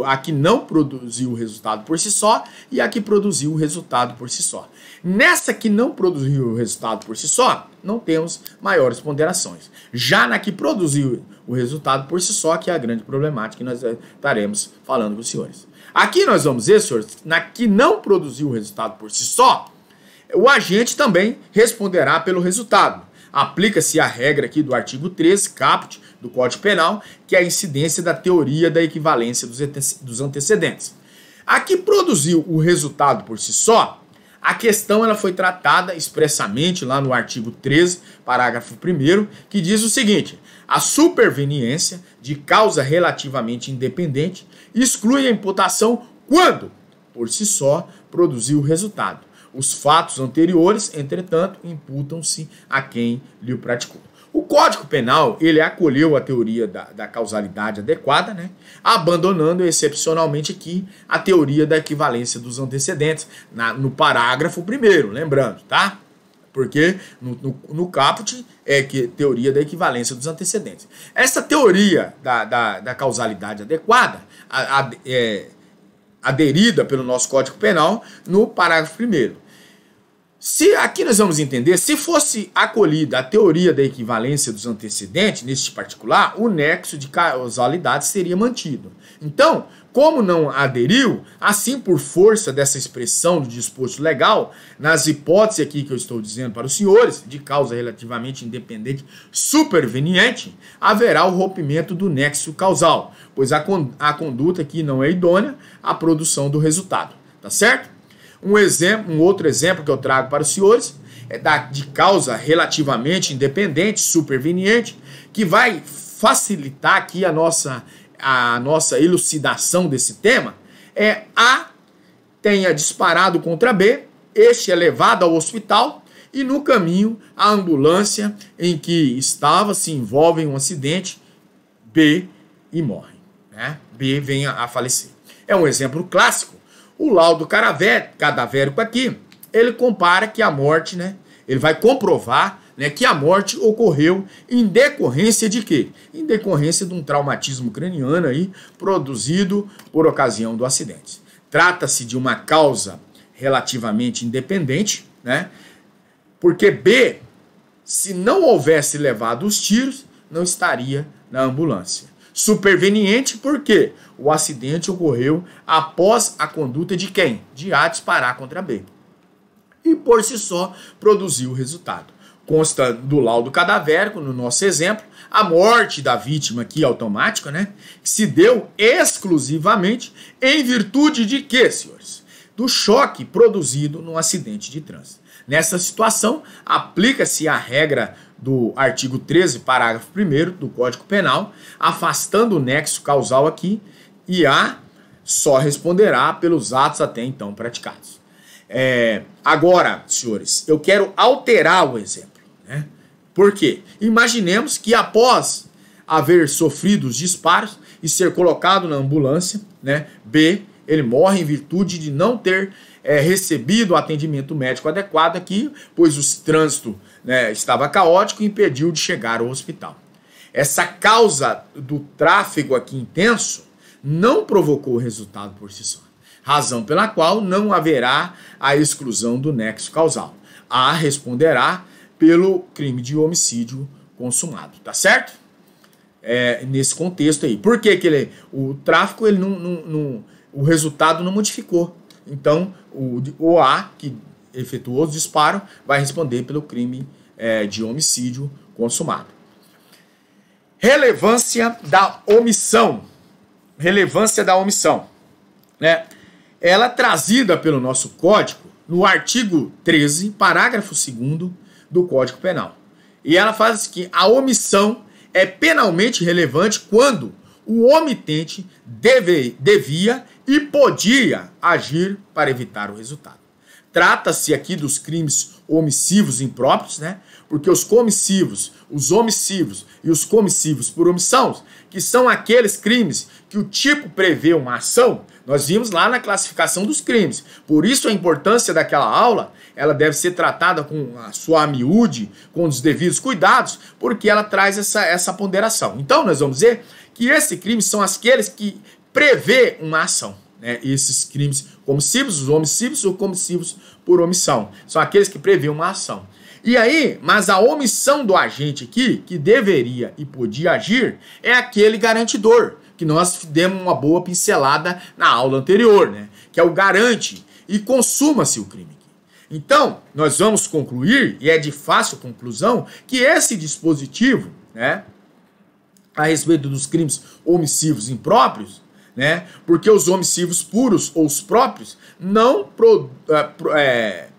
A: a que não produziu o resultado por si só, e a que produziu o resultado por si só. Nessa que não produziu o resultado por si só, não temos maiores ponderações. Já na que produziu o resultado por si só, que é a grande problemática que nós estaremos falando com os senhores. Aqui nós vamos ver, senhores, na que não produziu o resultado por si só, o agente também responderá pelo resultado. Aplica-se a regra aqui do artigo 13, caput, do Código Penal, que é a incidência da teoria da equivalência dos antecedentes. A que produziu o resultado por si só, a questão ela foi tratada expressamente lá no artigo 13, parágrafo 1º, que diz o seguinte: a superveniência de causa relativamente independente exclui a imputação quando, por si só, produziu o resultado. Os fatos anteriores, entretanto, imputam-se a quem lhe o praticou. O Código Penal, ele acolheu a teoria da causalidade adequada, né? Abandonando excepcionalmente aqui a teoria da equivalência dos antecedentes, no parágrafo 1º, lembrando, tá? Porque no caput é que teoria da equivalência dos antecedentes. Essa teoria da causalidade adequada é aderida pelo nosso Código Penal no parágrafo 1º. Se aqui nós vamos entender, se fosse acolhida a teoria da equivalência dos antecedentes, neste particular, o nexo de causalidade seria mantido. Então, como não aderiu, assim por força dessa expressão do disposto legal, nas hipóteses aqui que eu estou dizendo para os senhores, de causa relativamente independente superveniente, haverá o rompimento do nexo causal, pois a conduta aqui não é idônea à produção do resultado, tá certo? Um outro exemplo que eu trago para os senhores é de causa relativamente independente, superveniente, que vai facilitar aqui a nossa elucidação desse tema. A tenha disparado contra B, este é levado ao hospital e no caminho a ambulância em que estava se envolve em um acidente, B, e morre, né? B vem a falecer. É um exemplo clássico. O laudo cadavérico aqui, ele compara que a morte, né? Ele vai comprovar, né, que a morte ocorreu em decorrência de quê? Em decorrência de um traumatismo craniano aí, produzido por ocasião do acidente. Trata-se de uma causa relativamente independente, né? Porque B, se não houvesse levado os tiros, não estaria na ambulância. Superveniente porque o acidente ocorreu após a conduta de quem? De A disparar contra B. E por si só produziu o resultado. Consta do laudo cadavérico, no nosso exemplo, a morte da vítima aqui automática, né? Que se deu exclusivamente em virtude de quê, senhores? Do choque produzido no acidente de trânsito. Nessa situação, aplica-se a regra do artigo 13, parágrafo 1º do Código Penal, afastando o nexo causal aqui, e A só responderá pelos atos até então praticados. Agora, senhores, eu quero alterar o exemplo, né? Por quê? Imaginemos que após haver sofrido os disparos e ser colocado na ambulância, né, B, ele morre em virtude de não ter recebido o atendimento médico adequado aqui, pois o trânsito, né, estava caótico e impediu de chegar ao hospital. Essa causa do tráfego aqui intenso não provocou o resultado por si só, razão pela qual não haverá a exclusão do nexo causal. A responderá pelo crime de homicídio consumado, tá certo? Nesse contexto aí. Por que o tráfico, ele o resultado não modificou? Então, o A, que efetuou o disparo, vai responder pelo crime de homicídio consumado. Relevância da omissão. Relevância da omissão, né? Ela é trazida pelo nosso código no artigo 13, parágrafo 2º do Código Penal. E ela faz que a omissão é penalmente relevante quando o omitente devia e podia agir para evitar o resultado. Trata-se aqui dos crimes omissivos impróprios, né? Porque os comissivos, os omissivos e os comissivos por omissão, que são aqueles crimes que o tipo prevê uma ação, nós vimos lá na classificação dos crimes. Por isso a importância daquela aula, ela deve ser tratada com a sua miúde, com os devidos cuidados, porque ela traz essa ponderação. Então nós vamos dizer que esses crimes são aqueles que prevê uma ação. Né? Esses crimes comissivos, os omissivos ou comissivos por omissão, são aqueles que prevê uma ação. E aí, mas a omissão do agente aqui, que deveria e podia agir, é aquele garantidor, que nós demos uma boa pincelada na aula anterior, né? Que é o garante e consuma-se o crime. Então, nós vamos concluir, e é de fácil conclusão, que esse dispositivo, né, a respeito dos crimes omissivos impróprios, né, porque os omissivos puros ou os próprios não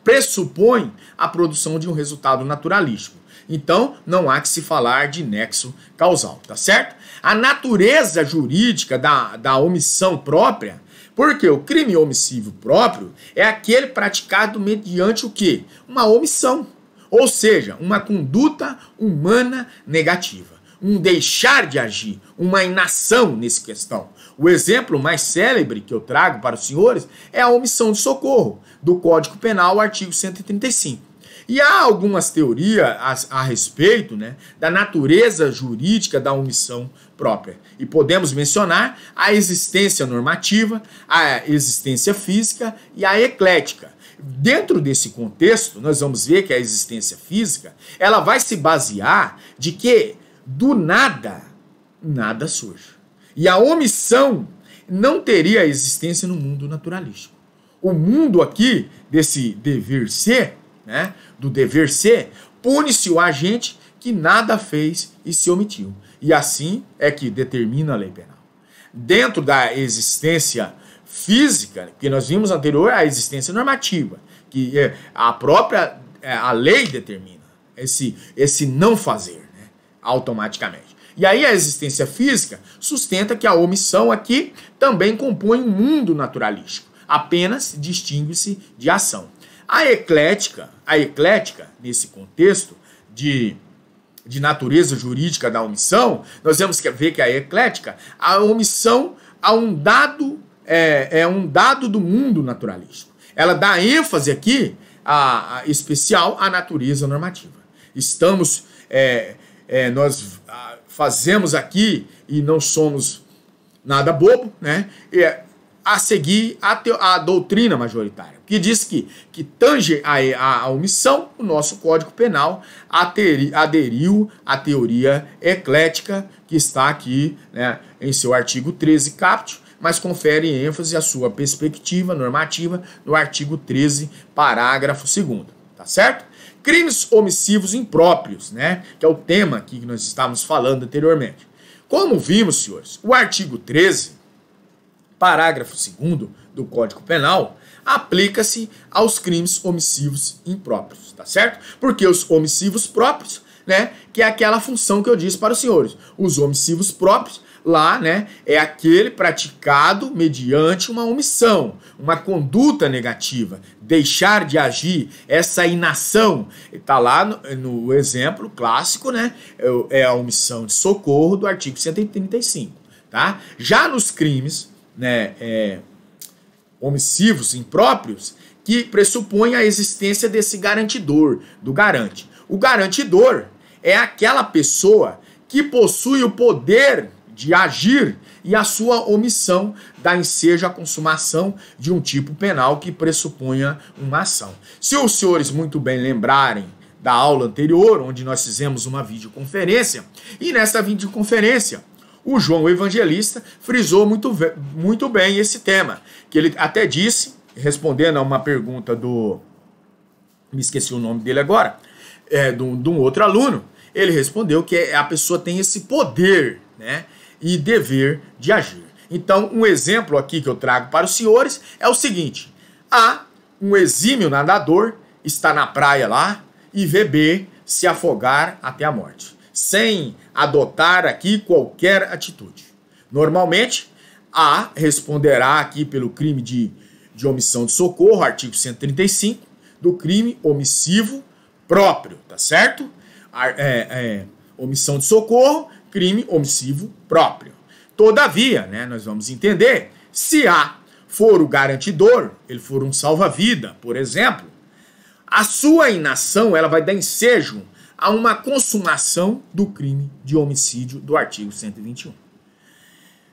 A: pressupõem a produção de um resultado naturalístico. Então, não há que se falar de nexo causal, tá certo? A natureza jurídica da omissão própria, porque o crime omissivo próprio é aquele praticado mediante o quê? Uma omissão, ou seja, uma conduta humana negativa, um deixar de agir, uma inação nessa questão. O exemplo mais célebre que eu trago para os senhores é a omissão de socorro, do Código Penal, artigo 135. E há algumas teorias a respeito, né, da natureza jurídica da omissão própria. E podemos mencionar a existência normativa, a existência física e a eclética. Dentro desse contexto, nós vamos ver que a existência física, ela vai se basear de que do nada, nada surge. E a omissão não teria existência no mundo naturalístico. O mundo aqui, desse dever ser, né, do dever ser, pune-se o agente que nada fez e se omitiu. E assim é que determina a lei penal. Dentro da existência física, que nós vimos anterior, a existência normativa, que a própria a lei determina esse não fazer, né, automaticamente. E aí a existência física sustenta que a omissão aqui também compõe um mundo naturalístico, apenas distingue-se de ação. A eclética, nesse contexto de natureza jurídica da omissão, nós temos que ver que a eclética, a omissão é um dado do mundo naturalístico. Ela dá ênfase aqui, especial, à natureza normativa. Nós fazemos aqui, e não somos nada bobo, né? A seguir a doutrina majoritária, que diz que tange a omissão, o nosso Código Penal aderiu à teoria eclética, que está aqui, né, em seu artigo 13 caput, mas confere ênfase à sua perspectiva normativa no artigo 13, parágrafo 2º, tá certo? Crimes omissivos impróprios, né, que é o tema aqui que nós estávamos falando anteriormente. Como vimos, senhores, o artigo 13, parágrafo 2º do Código Penal, aplica-se aos crimes omissivos impróprios, tá certo? Porque os omissivos próprios, né, que é aquela função que eu disse para os senhores, os omissivos próprios, lá, né, é aquele praticado mediante uma omissão, uma conduta negativa, deixar de agir, essa inação, está lá no exemplo clássico, né, é a omissão de socorro do artigo 135, tá? Já nos crimes, né, omissivos impróprios, que pressupõem a existência desse garantidor, do garante. O garantidor é aquela pessoa que possui o poder de agir e a sua omissão dá ensejo à consumação de um tipo penal que pressuponha uma ação. Se os senhores muito bem lembrarem da aula anterior, onde nós fizemos uma videoconferência, e nessa videoconferência o João Evangelista frisou muito bem esse tema, que ele até disse, respondendo a uma pergunta me esqueci o nome dele agora, de um outro aluno, ele respondeu que a pessoa tem esse poder, né, e dever de agir. Então, um exemplo aqui que eu trago para os senhores é o seguinte: um exímio nadador está na praia lá e vê B se afogar até a morte, sem adotar aqui qualquer atitude. Normalmente, A responderá aqui pelo crime de omissão de socorro, artigo 135, do crime omissivo próprio, tá certo? omissão de socorro, crime omissivo próprio. Todavia, né, nós vamos entender, se A for o garantidor, ele for um salva-vida, por exemplo, a sua inação ela vai dar ensejo a uma consumação do crime de homicídio do artigo 121.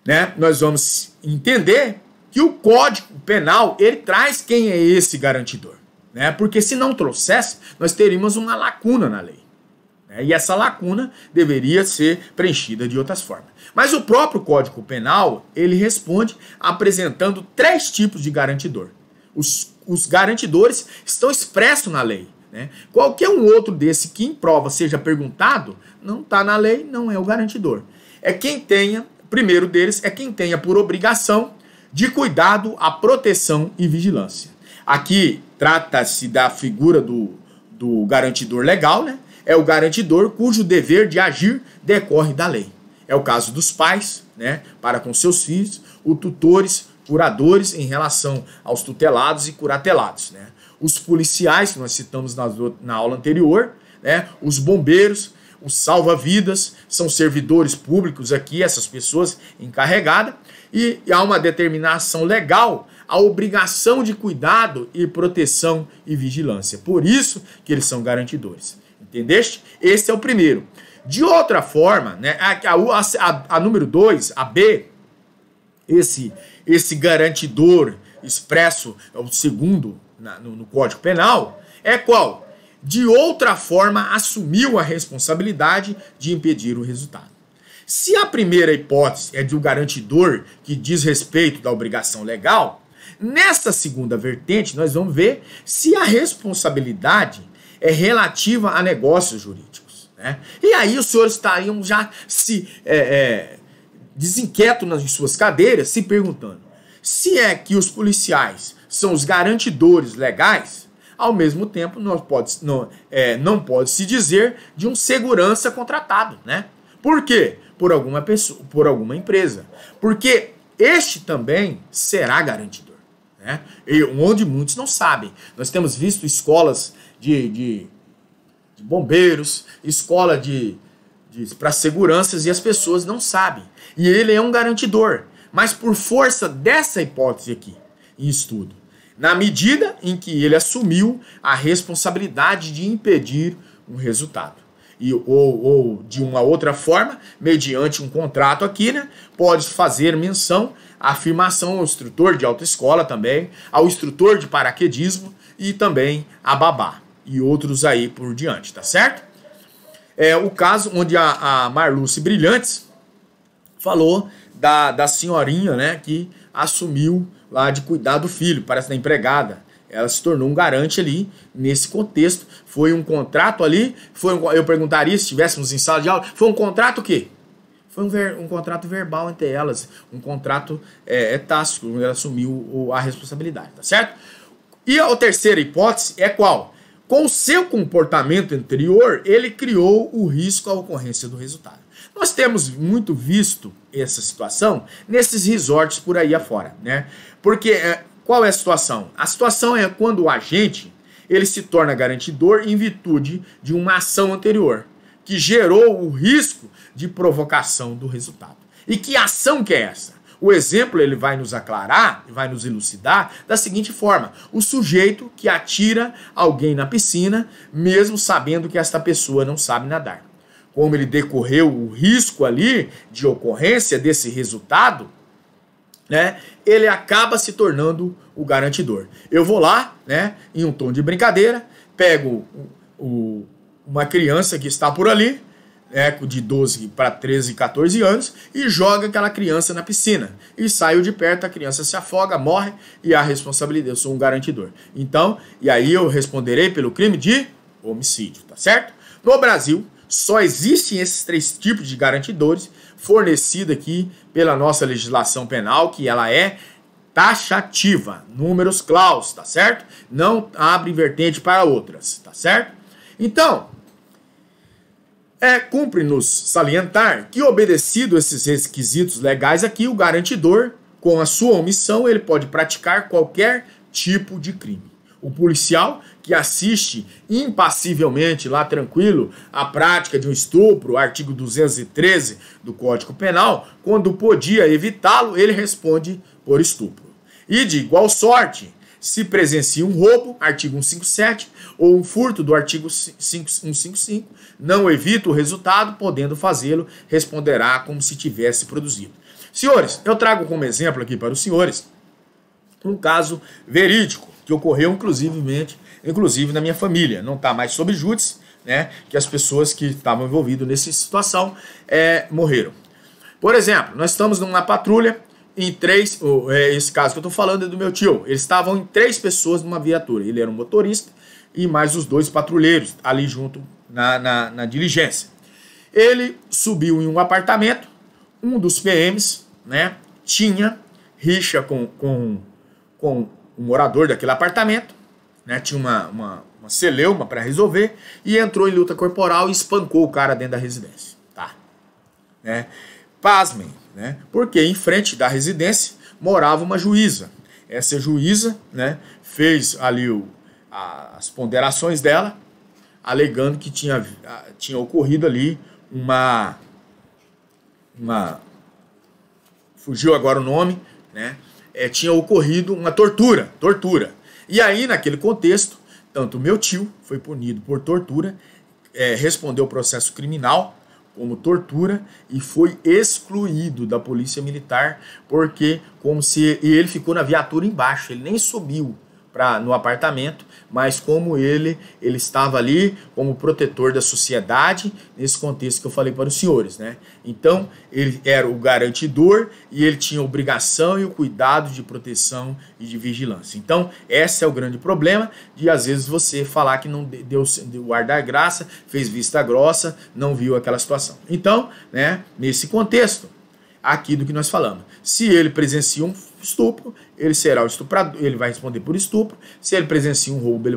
A: Né? Nós vamos entender que o Código Penal ele traz quem é esse garantidor. Né? Porque se não trouxesse, nós teríamos uma lacuna na lei. Né? E essa lacuna deveria ser preenchida de outras formas. Mas o próprio Código Penal, ele responde apresentando 3 tipos de garantidor. Os garantidores estão expressos na lei. Né? Qualquer um outro desse que em prova seja perguntado, não está na lei, não é o garantidor. É quem tenha, primeiro deles, é quem tenha por obrigação de cuidado, a proteção e vigilância. Aqui trata-se da figura do garantidor legal, né? É o garantidor cujo dever de agir decorre da lei. É o caso dos pais, né, para com seus filhos, os tutores, curadores em relação aos tutelados e curatelados, né? Os policiais, que nós citamos na aula anterior, né? Os bombeiros, os salva-vidas, são servidores públicos aqui, essas pessoas encarregadas, e há uma determinação legal, a obrigação de cuidado e proteção e vigilância. Por isso que eles são garantidores. Entendeste? Esse é o primeiro. De outra forma, né, a número 2, a B, esse garantidor expresso, é o segundo no Código Penal, é qual? De outra forma, assumiu a responsabilidade de impedir o resultado. Se a primeira hipótese é de um garantidor que diz respeito da obrigação legal, nessa segunda vertente nós vamos ver se a responsabilidade é relativa a negócios jurídicos. Né? E aí os senhores estariam já se desinquietos nas suas cadeiras, se perguntando, se é que os policiais são os garantidores legais, ao mesmo tempo não pode se dizer de um segurança contratado. Né? Por quê? Por alguma pessoa, por alguma empresa. Porque este também será garantidor. Né? E onde muitos não sabem. Nós temos visto escolas de bombeiros, escola para seguranças, e as pessoas não sabem. E ele é um garantidor. Mas por força dessa hipótese aqui, em estudo, na medida em que ele assumiu a responsabilidade de impedir um resultado. Ou de uma outra forma, mediante um contrato aqui, né, pode fazer menção à afirmação ao instrutor de autoescola também, ao instrutor de paraquedismo e também a babá e outros aí por diante, tá certo? É o caso onde a Marluce Brilhantes falou da senhorinha, né, que assumiu lá de cuidar do filho, parece da empregada. Ela se tornou um garante ali, nesse contexto. Foi um contrato ali, eu perguntaria, se estivéssemos em sala de aula, foi um contrato o quê? Foi um contrato verbal entre elas, um contrato tácito, onde ela assumiu a responsabilidade, tá certo? E a terceira hipótese é qual? Com o seu comportamento anterior, ele criou o risco à ocorrência do resultado. Nós temos muito visto essa situação nesses resorts por aí afora, né? Porque qual é a situação? A situação é quando o agente ele se torna garantidor em virtude de uma ação anterior, que gerou o risco de provocação do resultado. E que ação que é essa? O exemplo ele vai nos aclarar, vai nos elucidar da seguinte forma: o sujeito que atira alguém na piscina, mesmo sabendo que esta pessoa não sabe nadar. Como ele decorreu o risco ali de ocorrência desse resultado, né, ele acaba se tornando o garantidor. Eu vou lá, né, em um tom de brincadeira, pego uma criança que está por ali, de 12 para 13, 14 anos, e joga aquela criança na piscina. E saio de perto, a criança se afoga, morre, e a responsabilidade, eu sou um garantidor. Então, e aí eu responderei pelo crime de homicídio, tá certo? No Brasil, só existem esses 3 tipos de garantidores, fornecido aqui pela nossa legislação penal, que ela é taxativa, números clausos, tá certo? Não abre vertente para outras, tá certo? Então, cumpre-nos salientar que, obedecido esses requisitos legais aqui, o garantidor, com a sua omissão, ele pode praticar qualquer tipo de crime. o policial que assiste impassivelmente, lá tranquilo, a prática de um estupro, artigo 213 do Código Penal, quando podia evitá-lo, ele responde por estupro. E de igual sorte, se presencia um roubo, artigo 157, ou um furto do artigo 155, não evita o resultado, podendo fazê-lo, responderá como se tivesse produzido. Senhores, eu trago como exemplo aqui para os senhores um caso verídico que ocorreu inclusive na minha família. Não está mais sob júdice, né, que as pessoas que estavam envolvidas nessa situação morreram. Por exemplo, nós estamos numa patrulha, esse caso que eu estou falando é do meu tio. Eles estavam em 3 pessoas numa viatura. Ele era um motorista e mais os 2 patrulheiros ali junto na diligência. Ele subiu em um apartamento, um dos PMs, né, tinha rixa com um morador daquele apartamento, né, tinha uma celeuma para resolver, e entrou em luta corporal e espancou o cara dentro da residência. Tá? Né? Pasmem, né, porque em frente da residência morava uma juíza. Essa juíza, né, fez ali as ponderações dela, alegando que tinha ocorrido ali fugiu agora o nome, né? Tinha ocorrido uma tortura. E aí, naquele contexto, tanto o meu tio foi punido por tortura, respondeu o processo criminal como tortura e foi excluído da polícia militar, porque e ele ficou na viatura embaixo, ele nem subiu no apartamento, mas como ele estava ali como protetor da sociedade, nesse contexto que eu falei para os senhores, né? Então, ele era o garantidor e ele tinha a obrigação e o cuidado de proteção e de vigilância. Então, esse é o grande problema de, às vezes, você falar que não deu o ar da graça, fez vista grossa, não viu aquela situação. Então, né, nesse contexto, aqui do que nós falamos, se ele presencia um estupro, ele será o estuprador, ele vai responder por estupro. Se ele presencia um roubo,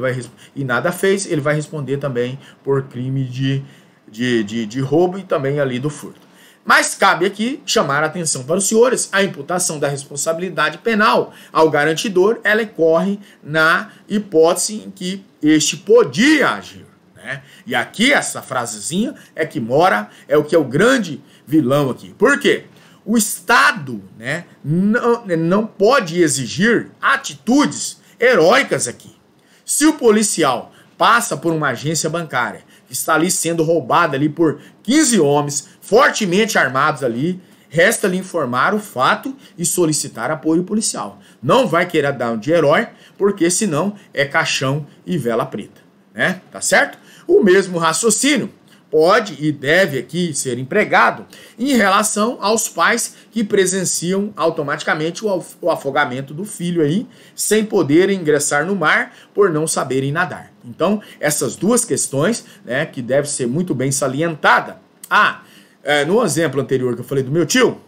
A: e nada fez, ele vai responder também por crime de roubo e também ali do furto. Mas cabe aqui chamar a atenção para os senhores, a imputação da responsabilidade penal ao garantidor, ela ocorre na hipótese em que este podia agir, né? E aqui essa frasezinha é o que é o grande vilão aqui. Por quê? O Estado, né, não pode exigir atitudes heróicas aqui. Se o policial passa por uma agência bancária que está ali sendo roubada ali por 15 homens fortemente armados ali, resta-lhe informar o fato e solicitar apoio policial. Não vai querer dar um de herói, porque senão é caixão e vela preta, né? Tá certo? O mesmo raciocínio pode e deve aqui ser empregado em relação aos pais que presenciam automaticamente o afogamento do filho aí, sem poderem ingressar no mar por não saberem nadar. Então, essas duas questões, né, que deve ser muito bem salientada. No exemplo anterior que eu falei do meu tio,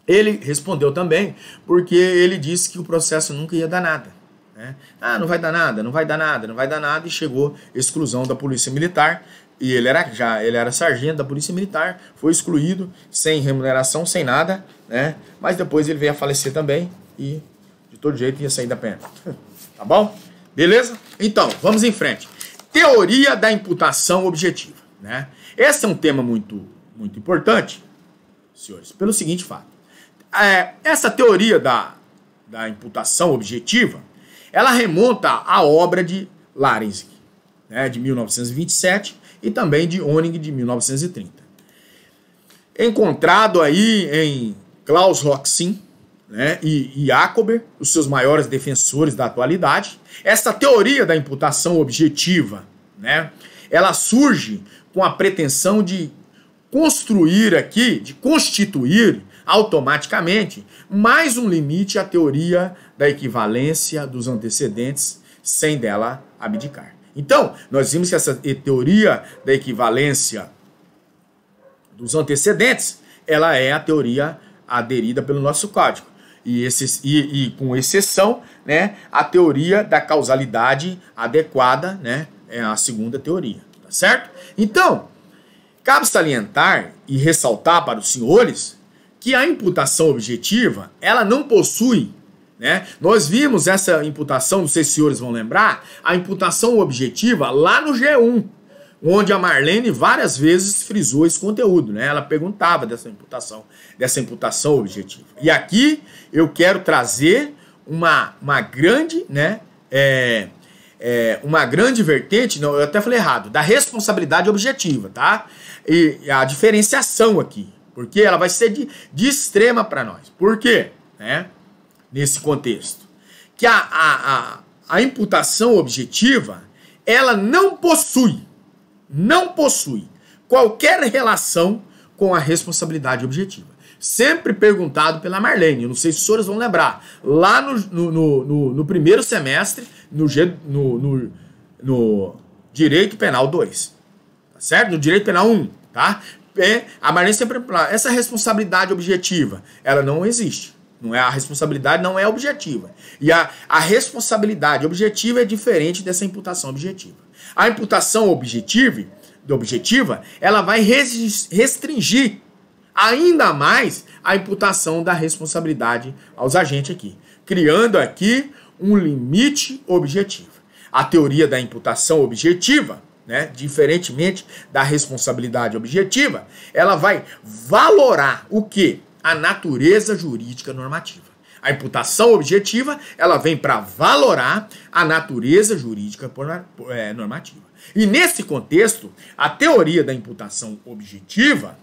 A: ele respondeu também porque ele disse que o processo nunca ia dar nada. Né? Não vai dar nada, não vai dar nada, não vai dar nada, e chegou exclusão da Polícia Militar. E ele era sargento da Polícia Militar, foi excluído, sem remuneração, sem nada, né? Mas depois ele veio a falecer também e, de todo jeito, ia sair da pena. Tá bom? Beleza? Então, vamos em frente. Teoria da imputação objetiva, né? Esse é um tema muito, muito importante, senhores, pelo seguinte fato. Essa teoria da imputação objetiva, ela remonta à obra de Larenz, né, de 1927, e também de Honig, de 1930. Encontrado aí em Klaus Roxin, né, e Jacober, os seus maiores defensores da atualidade, essa teoria da imputação objetiva, né, ela surge com a pretensão de constituir automaticamente mais um limite à teoria da equivalência dos antecedentes, sem dela abdicar. Então, nós vimos que essa teoria da equivalência dos antecedentes, ela é a teoria aderida pelo nosso código. E com exceção, né, a teoria da causalidade adequada, né, é a segunda teoria, tá certo? Então, cabe salientar e ressaltar para os senhores que a imputação objetiva, ela não possui né? Nós vimos essa imputação, não sei se os senhores vão lembrar, a imputação objetiva lá no G1, onde a Marlene várias vezes frisou esse conteúdo, né? Ela perguntava dessa imputação objetiva. E aqui eu quero trazer uma grande, né? Uma grande vertente, não, eu até falei errado, da responsabilidade objetiva, tá? E a diferenciação aqui, porque ela vai ser de extrema para nós. Por quê? Né? Nesse contexto. Que a imputação objetiva, ela não possui qualquer relação com a responsabilidade objetiva. Sempre perguntado pela Marlene, eu não sei se os senhores vão lembrar, lá no primeiro semestre, no Direito Penal 2, tá certo? No Direito Penal 1, tá? A Marlene sempre fala, essa responsabilidade objetiva, ela não existe. A responsabilidade não é objetiva. E a responsabilidade objetiva é diferente dessa imputação objetiva. A imputação objetiva, ela vai restringir ainda mais a imputação da responsabilidade aos agentes aqui, criando aqui um limite objetivo. A teoria da imputação objetiva, né, diferentemente da responsabilidade objetiva, ela vai valorar o quê? A natureza jurídica normativa. A imputação objetiva, ela vem para valorar a natureza jurídica normativa. E nesse contexto, a teoria da imputação objetiva,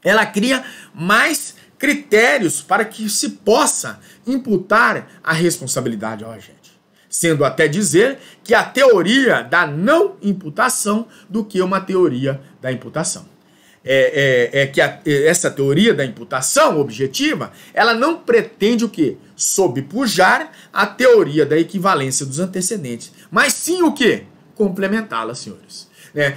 A: ela cria mais critérios para que se possa imputar a responsabilidade ao agente. Sendo até dizer que a teoria da não imputação do que uma teoria da imputação. Essa teoria da imputação objetiva, ela não pretende o quê? Sobrepujar a teoria da equivalência dos antecedentes, mas sim o quê? Complementá-la, senhores.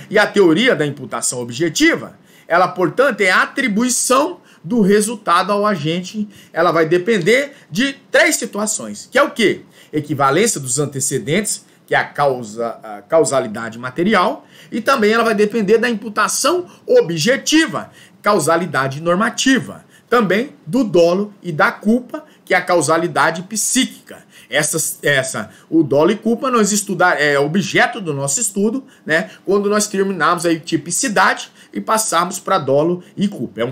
A: E a teoria da imputação objetiva, ela, portanto, é a atribuição do resultado ao agente. Ela vai depender de 3 situações, que é o quê? Equivalência dos antecedentes, que é a causalidade material, e também ela vai depender da imputação objetiva, causalidade normativa, também do dolo e da culpa, que é a causalidade psíquica. O dolo e culpa nós é objeto do nosso estudo, né, quando nós terminarmos a tipicidade e passarmos para dolo e culpa. É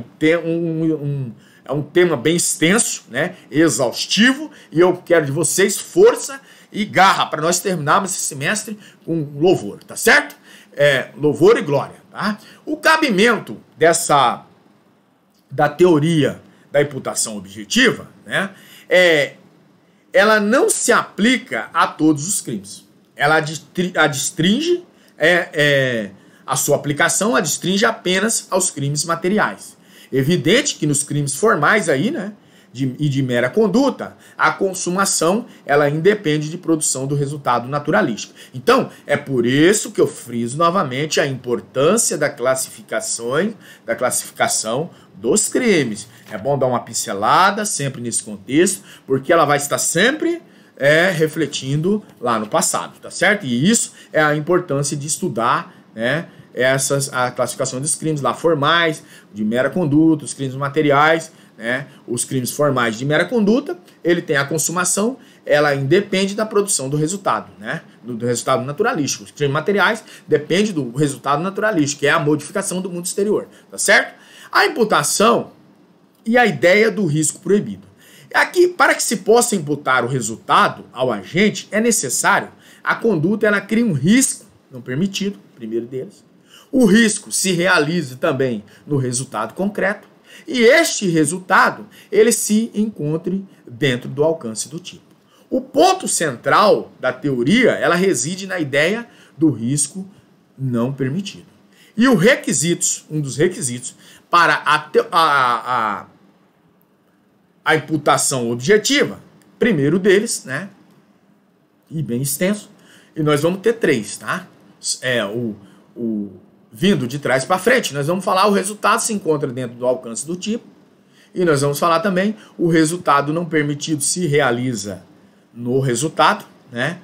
A: um tema bem extenso, né, exaustivo, e eu quero de vocês força e garra para nós terminarmos esse semestre com louvor, tá certo? Louvor e glória, tá? O cabimento da teoria da imputação objetiva, né, ela não se aplica a todos os crimes. Ela adstringe a sua aplicação, adstringe apenas aos crimes materiais. Evidente que nos crimes formais aí, né, e de mera conduta, a consumação, ela independe de produção do resultado naturalístico. Então, é por isso que eu friso novamente a importância da classificação dos crimes. É bom dar uma pincelada sempre nesse contexto, porque ela vai estar sempre refletindo lá no passado, tá certo? E isso é a importância de estudar, né, a classificação dos crimes lá formais, de mera conduta, os crimes materiais, né? Os crimes formais de mera conduta, ele tem a consumação, ela independe da produção do resultado, né? Do resultado naturalístico. Os crimes materiais dependem do resultado naturalístico, que é a modificação do mundo exterior, tá certo? A imputação e a ideia do risco proibido. Aqui, para que se possa imputar o resultado ao agente, é necessário a conduta, ela cria um risco não permitido, primeiro deles. O risco se realiza também no resultado concreto, e este resultado, ele se encontre dentro do alcance do tipo. O ponto central da teoria, ela reside na ideia do risco não permitido. E um dos requisitos para a imputação objetiva, primeiro deles, né, e bem extenso, e nós vamos ter 3, tá? Vindo de trás para frente, nós vamos falar o resultado se encontra dentro do alcance do tipo, e nós vamos falar também o resultado não permitido se realiza no resultado, né?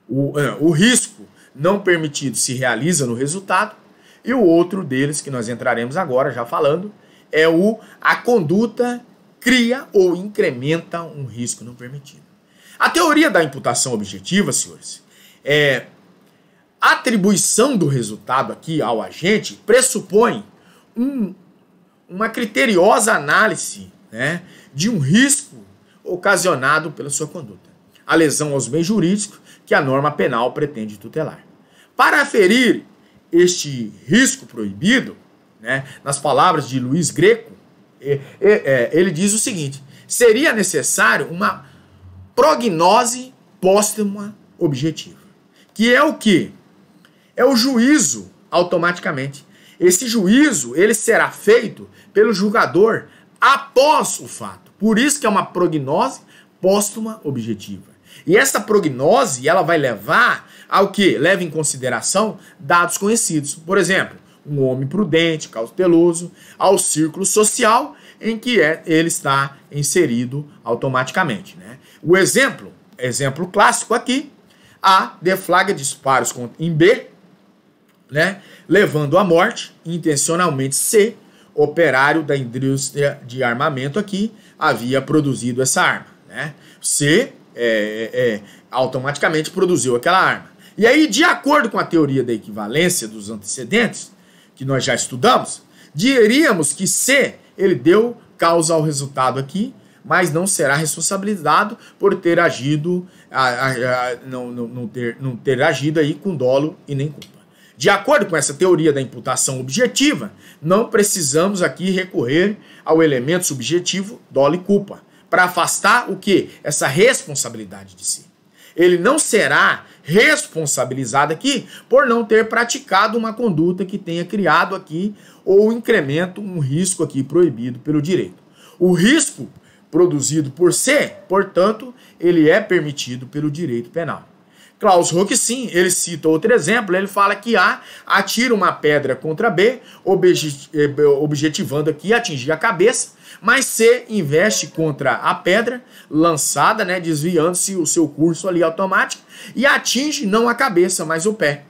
A: O risco não permitido se realiza no resultado, e o outro deles que nós entraremos agora já falando é a conduta cria ou incrementa um risco não permitido. A teoria da imputação objetiva, senhores, a atribuição do resultado aqui ao agente pressupõe uma criteriosa análise, né, de um risco ocasionado pela sua conduta, a lesão aos bens jurídicos que a norma penal pretende tutelar. Para aferir este risco proibido, né, nas palavras de Luiz Greco, ele diz o seguinte: seria necessário uma prognose póstuma objetiva, que é o quê? É o juízo automaticamente. Esse juízo ele será feito pelo julgador após o fato. Por isso que é uma prognose póstuma objetiva. E essa prognose ela vai levar ao que? Leva em consideração dados conhecidos. Por exemplo, um homem prudente, cauteloso, ao círculo social em que ele está inserido automaticamente, né? O exemplo clássico aqui, A deflagra disparos em B, né, levando à morte intencionalmente C, operário da indústria de armamento aqui, havia produzido essa arma, né? C automaticamente produziu aquela arma. E aí, de acordo com a teoria da equivalência dos antecedentes, que nós já estudamos, diríamos que C, ele deu causa ao resultado aqui, mas não será responsabilizado por ter agido, não ter agido aí com dolo e nem culpa. De acordo com essa teoria da imputação objetiva, não precisamos aqui recorrer ao elemento subjetivo dolo e culpa, para afastar o quê? Essa responsabilidade de si. Ele não será responsabilizado aqui por não ter praticado uma conduta que tenha criado aqui ou incremento um risco aqui proibido pelo direito. O risco produzido por C, portanto, ele é permitido pelo direito penal. Klaus Roquessin, ele cita outro exemplo, ele fala que A atira uma pedra contra B, objetivando aqui atingir a cabeça, mas C investe contra a pedra lançada, né, desviando-se o seu curso ali automático, e atinge não a cabeça, mas o pé.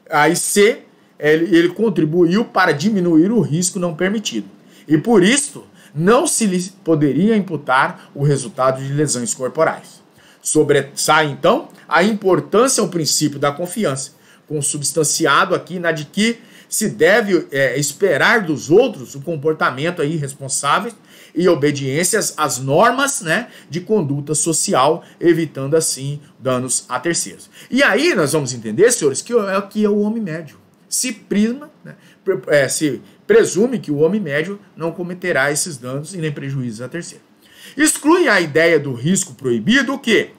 A: Aí C, ele contribuiu para diminuir o risco não permitido. E por isso, não se lhe poderia imputar o resultado de lesões corporais. Sobressai, então, a importância ao princípio da confiança, consubstanciado aqui na de que se deve esperar dos outros o comportamento aí responsável e obediências às normas, né, de conduta social, evitando assim danos a terceiros. E aí nós vamos entender, senhores, que é o homem médio. Se presume que o homem médio não cometerá esses danos e nem prejuízos a terceiro. Exclui a ideia do risco proibido o quê?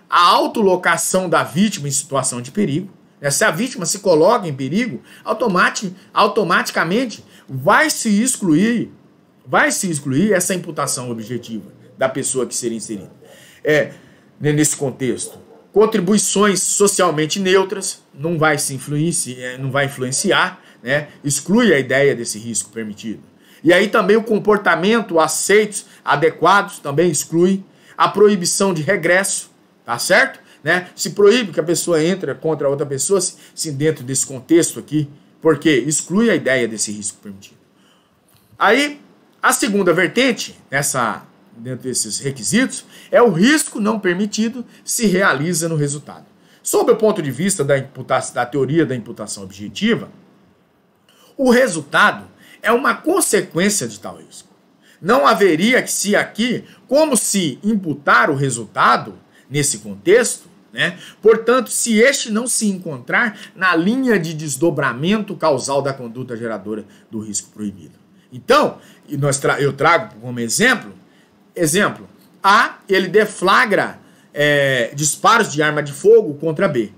A: A autolocação da vítima em situação de perigo. Se a vítima se coloca em perigo, automaticamente vai se excluir essa imputação objetiva da pessoa que seria inserida. Nesse contexto, contribuições socialmente neutras não vai influenciar, né? Exclui a ideia desse risco permitido. E aí também o comportamento aceitos, adequados, também exclui a proibição de regresso, tá certo? Né? Se proíbe que a pessoa entre contra outra pessoa, se dentro desse contexto aqui, porque exclui a ideia desse risco permitido. Aí, a segunda vertente, dentro desses requisitos, é o risco não permitido se realiza no resultado. Sob o ponto de vista da teoria da imputação objetiva, o resultado é uma consequência de tal risco. Não haveria que se aqui, como se imputar o resultado nesse contexto, né? Portanto, se este não se encontrar na linha de desdobramento causal da conduta geradora do risco proibido. Então, eu trago como exemplo, A, ele deflagra disparos de arma de fogo contra B.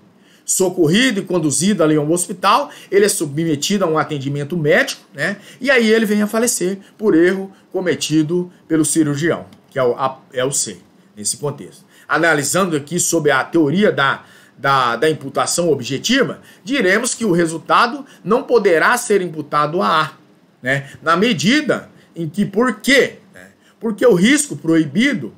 A: Socorrido e conduzido ali a um hospital, ele é submetido a um atendimento médico, né? E aí ele vem a falecer por erro cometido pelo cirurgião, que é o C, nesse contexto. Analisando aqui sobre a teoria da imputação objetiva, diremos que o resultado não poderá ser imputado a A, né? Na medida em que, por quê? Porque o risco proibido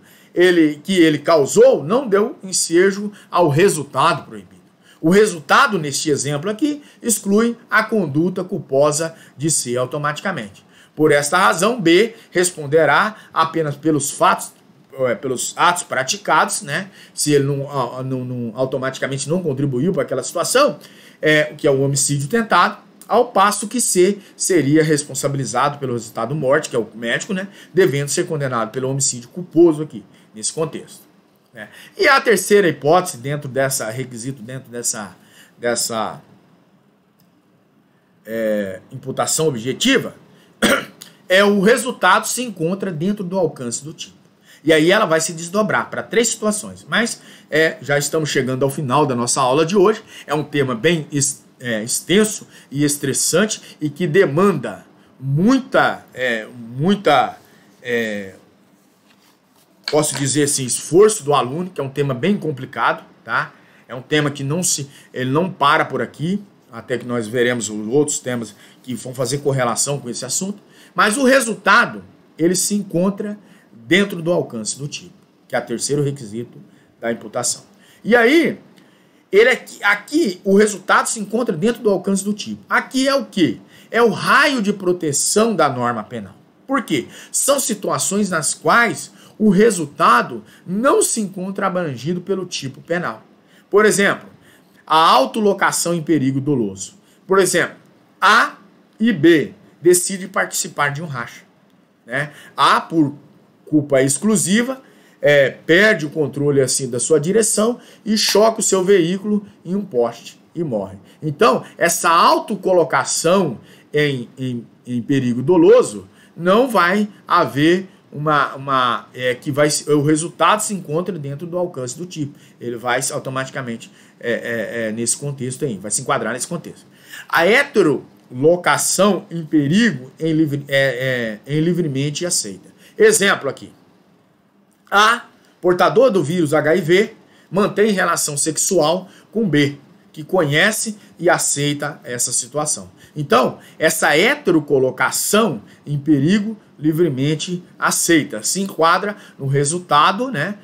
A: que ele causou não deu ensejo ao resultado proibido. O resultado, neste exemplo aqui, exclui a conduta culposa de C automaticamente. Por esta razão, B responderá apenas pelos atos praticados, né? Se ele automaticamente não contribuiu para aquela situação, que é o homicídio tentado, ao passo que C seria responsabilizado pelo resultado morte, que é o médico, né? Devendo ser condenado pelo homicídio culposo aqui, nesse contexto. Né? E a terceira hipótese, dentro dessa imputação objetiva, é o resultado se encontra dentro do alcance do tipo. E aí ela vai se desdobrar para 3 situações. Mas já estamos chegando ao final da nossa aula de hoje. É um tema bem extenso e estressante e que demanda posso dizer assim, esforço do aluno, que é um tema bem complicado, tá? É um tema que ele não para por aqui, até que nós veremos os outros temas que vão fazer correlação com esse assunto. Mas o resultado, ele se encontra dentro do alcance do tipo, que é o terceiro requisito da imputação. E aí, aqui o resultado se encontra dentro do alcance do tipo. Aqui é o quê? É o raio de proteção da norma penal. Por quê? São situações nas quais o resultado não se encontra abrangido pelo tipo penal. Por exemplo, a autolocação em perigo doloso. Por exemplo, A e B decidem participar de um racha. Né? A, por culpa exclusiva, perde o controle assim da sua direção e choca o seu veículo em um poste e morre. Então, essa autocolocação em perigo doloso não vai haver o resultado se encontra dentro do alcance do tipo. Ele vai automaticamente nesse contexto aí, vai se enquadrar nesse contexto. A heterolocação em perigo livremente aceita. Exemplo aqui. A, portador do vírus HIV, mantém relação sexual com B, que conhece e aceita essa situação. Então, essa heterocolocação em perigo livremente aceita, se enquadra no resultado, né?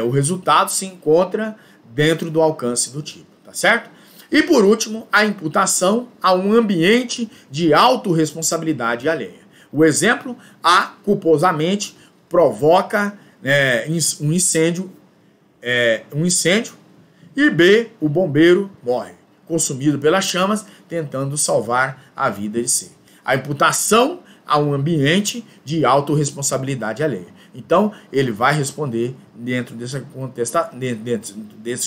A: O resultado se encontra dentro do alcance do tipo, tá certo? E por último, a imputação a um ambiente de autorresponsabilidade alheia. O exemplo, A, culposamente provoca um incêndio e B, o bombeiro morre, consumido pelas chamas, tentando salvar a vida de C. A imputação a um ambiente de autorresponsabilidade alheia. Então, ele vai responder dentro desse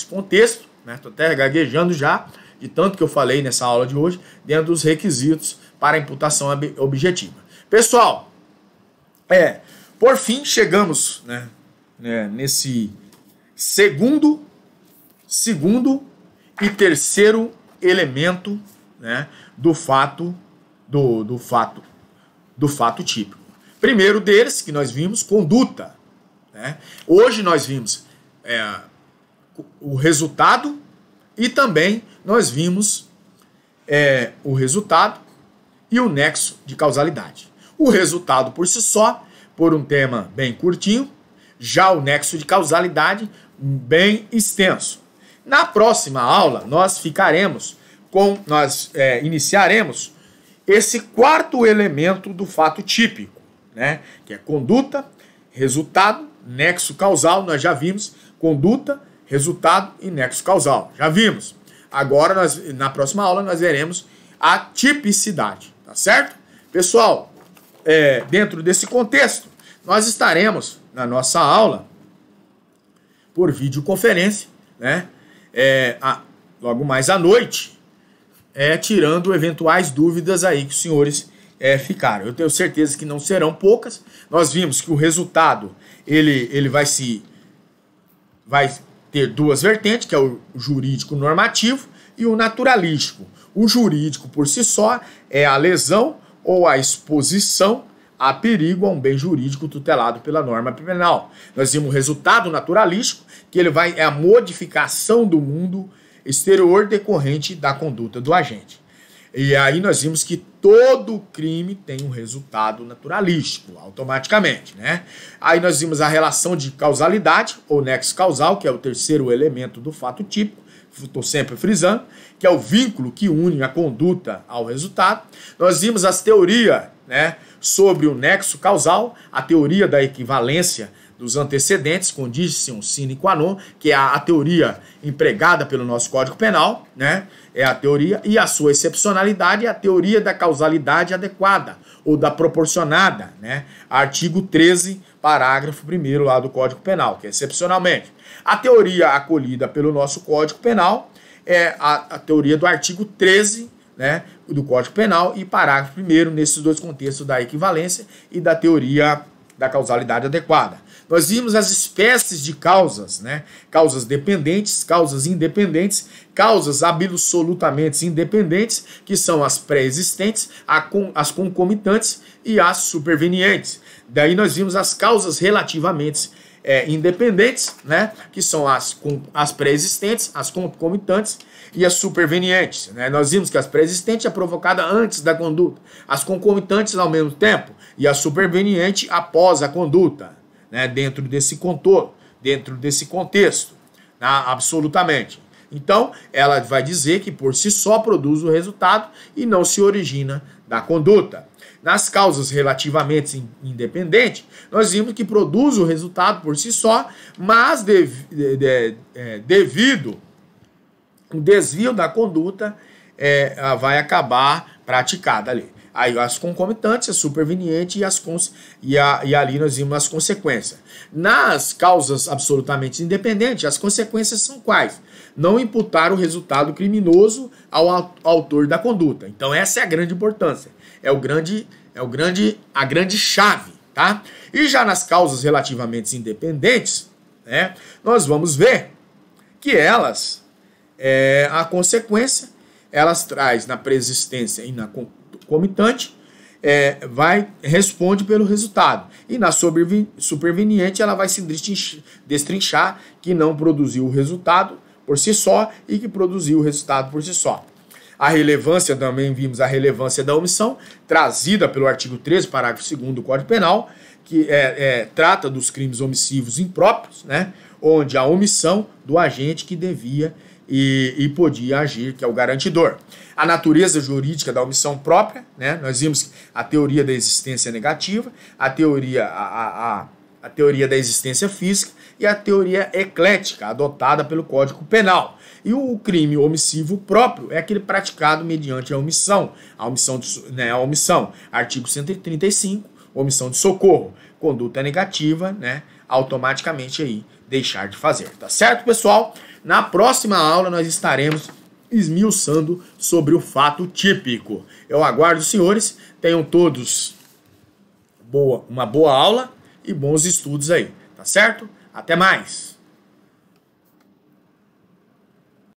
A: contexto, né? Estou até gaguejando já, de tanto que eu falei nessa aula de hoje, dentro dos requisitos para a imputação objetiva. Pessoal, por fim, chegamos nesse segundo e terceiro elemento, né, do fato típico. Primeiro deles, que nós vimos, conduta. Né? Hoje nós vimos o resultado e também nós vimos o resultado e o nexo de causalidade. O resultado por si só, por um tema bem curtinho, já o nexo de causalidade bem extenso. Na próxima aula, nós iniciaremos esse quarto elemento do fato típico, né? Que é conduta, resultado, nexo causal. Nós já vimos conduta, resultado e nexo causal. Já vimos. Agora, na próxima aula, nós veremos a tipicidade, tá certo? Pessoal, dentro desse contexto, nós estaremos na nossa aula por videoconferência, né? Logo mais à noite, tirando eventuais dúvidas aí que os senhores ficaram. Eu tenho certeza que não serão poucas. Nós vimos que o resultado ele vai ter duas vertentes, que é o jurídico normativo e o naturalístico. O jurídico por si só é a lesão ou a exposição a perigo a um bem jurídico tutelado pela norma penal. Nós vimos o resultado naturalístico, que é a modificação do mundo exterior decorrente da conduta do agente. E aí nós vimos que todo crime tem um resultado naturalístico, automaticamente, né? Aí nós vimos a relação de causalidade, ou nexo causal, que é o terceiro elemento do fato típico, estou sempre frisando, que é o vínculo que une a conduta ao resultado. Nós vimos as teorias, né, sobre o nexo causal, a teoria da equivalência dos antecedentes, condition sine qua non, que é a teoria empregada pelo nosso Código Penal, né? É a teoria, e a sua excepcionalidade é a teoria da causalidade adequada, ou da proporcionada, né? Artigo 13, parágrafo 1º lá do Código Penal, que é excepcionalmente. A teoria acolhida pelo nosso Código Penal é a teoria do artigo 13, né, do Código Penal, e parágrafo 1º, nesses dois contextos da equivalência e da teoria da causalidade adequada. Nós vimos as espécies de causas, né? Causas dependentes, causas independentes, causas absolutamente independentes, que são as pré-existentes, as concomitantes e as supervenientes. Daí nós vimos as causas relativamente independentes, né? Que são as pré-existentes, as concomitantes e as supervenientes, né? Nós vimos que as pré-existentes é provocada antes da conduta, as concomitantes ao mesmo tempo e a superveniente após a conduta, né? Dentro desse contorno, dentro desse contexto, né? Absolutamente. Então, ela vai dizer que por si só produz o resultado e não se origina da conduta. Nas causas relativamente independentes, nós vimos que produz o resultado por si só, mas devido ao desvio da conduta, vai acabar praticada ali. Aí as concomitantes, a superveniente e ali nós vimos as consequências. Nas causas absolutamente independentes, as consequências são quais? Não imputar o resultado criminoso ao autor da conduta. Então essa é a grande importância. A grande chave, tá? E já nas causas relativamente independentes, né, nós vamos ver que elas, a consequência, elas traz na preexistência e na concomitante, responde pelo resultado. E na superveniente, ela vai se destrinchar que não produziu o resultado por si só e que produziu o resultado por si só. A relevância, também vimos a relevância da omissão, trazida pelo artigo 13, parágrafo 2º do Código Penal, que trata dos crimes omissivos impróprios, né, onde a omissão do agente que devia e podia agir, que é o garantidor. A natureza jurídica da omissão própria, né, nós vimos a teoria da existência negativa, a teoria da existência física e a teoria eclética, adotada pelo Código Penal. E o crime omissivo próprio é aquele praticado mediante a omissão. A omissão, artigo 135, omissão de socorro. Conduta negativa, né, automaticamente aí deixar de fazer. Tá certo, pessoal? Na próxima aula nós estaremos esmiuçando sobre o fato típico. Eu aguardo os senhores, tenham todos uma boa aula e bons estudos aí, tá certo? Até mais!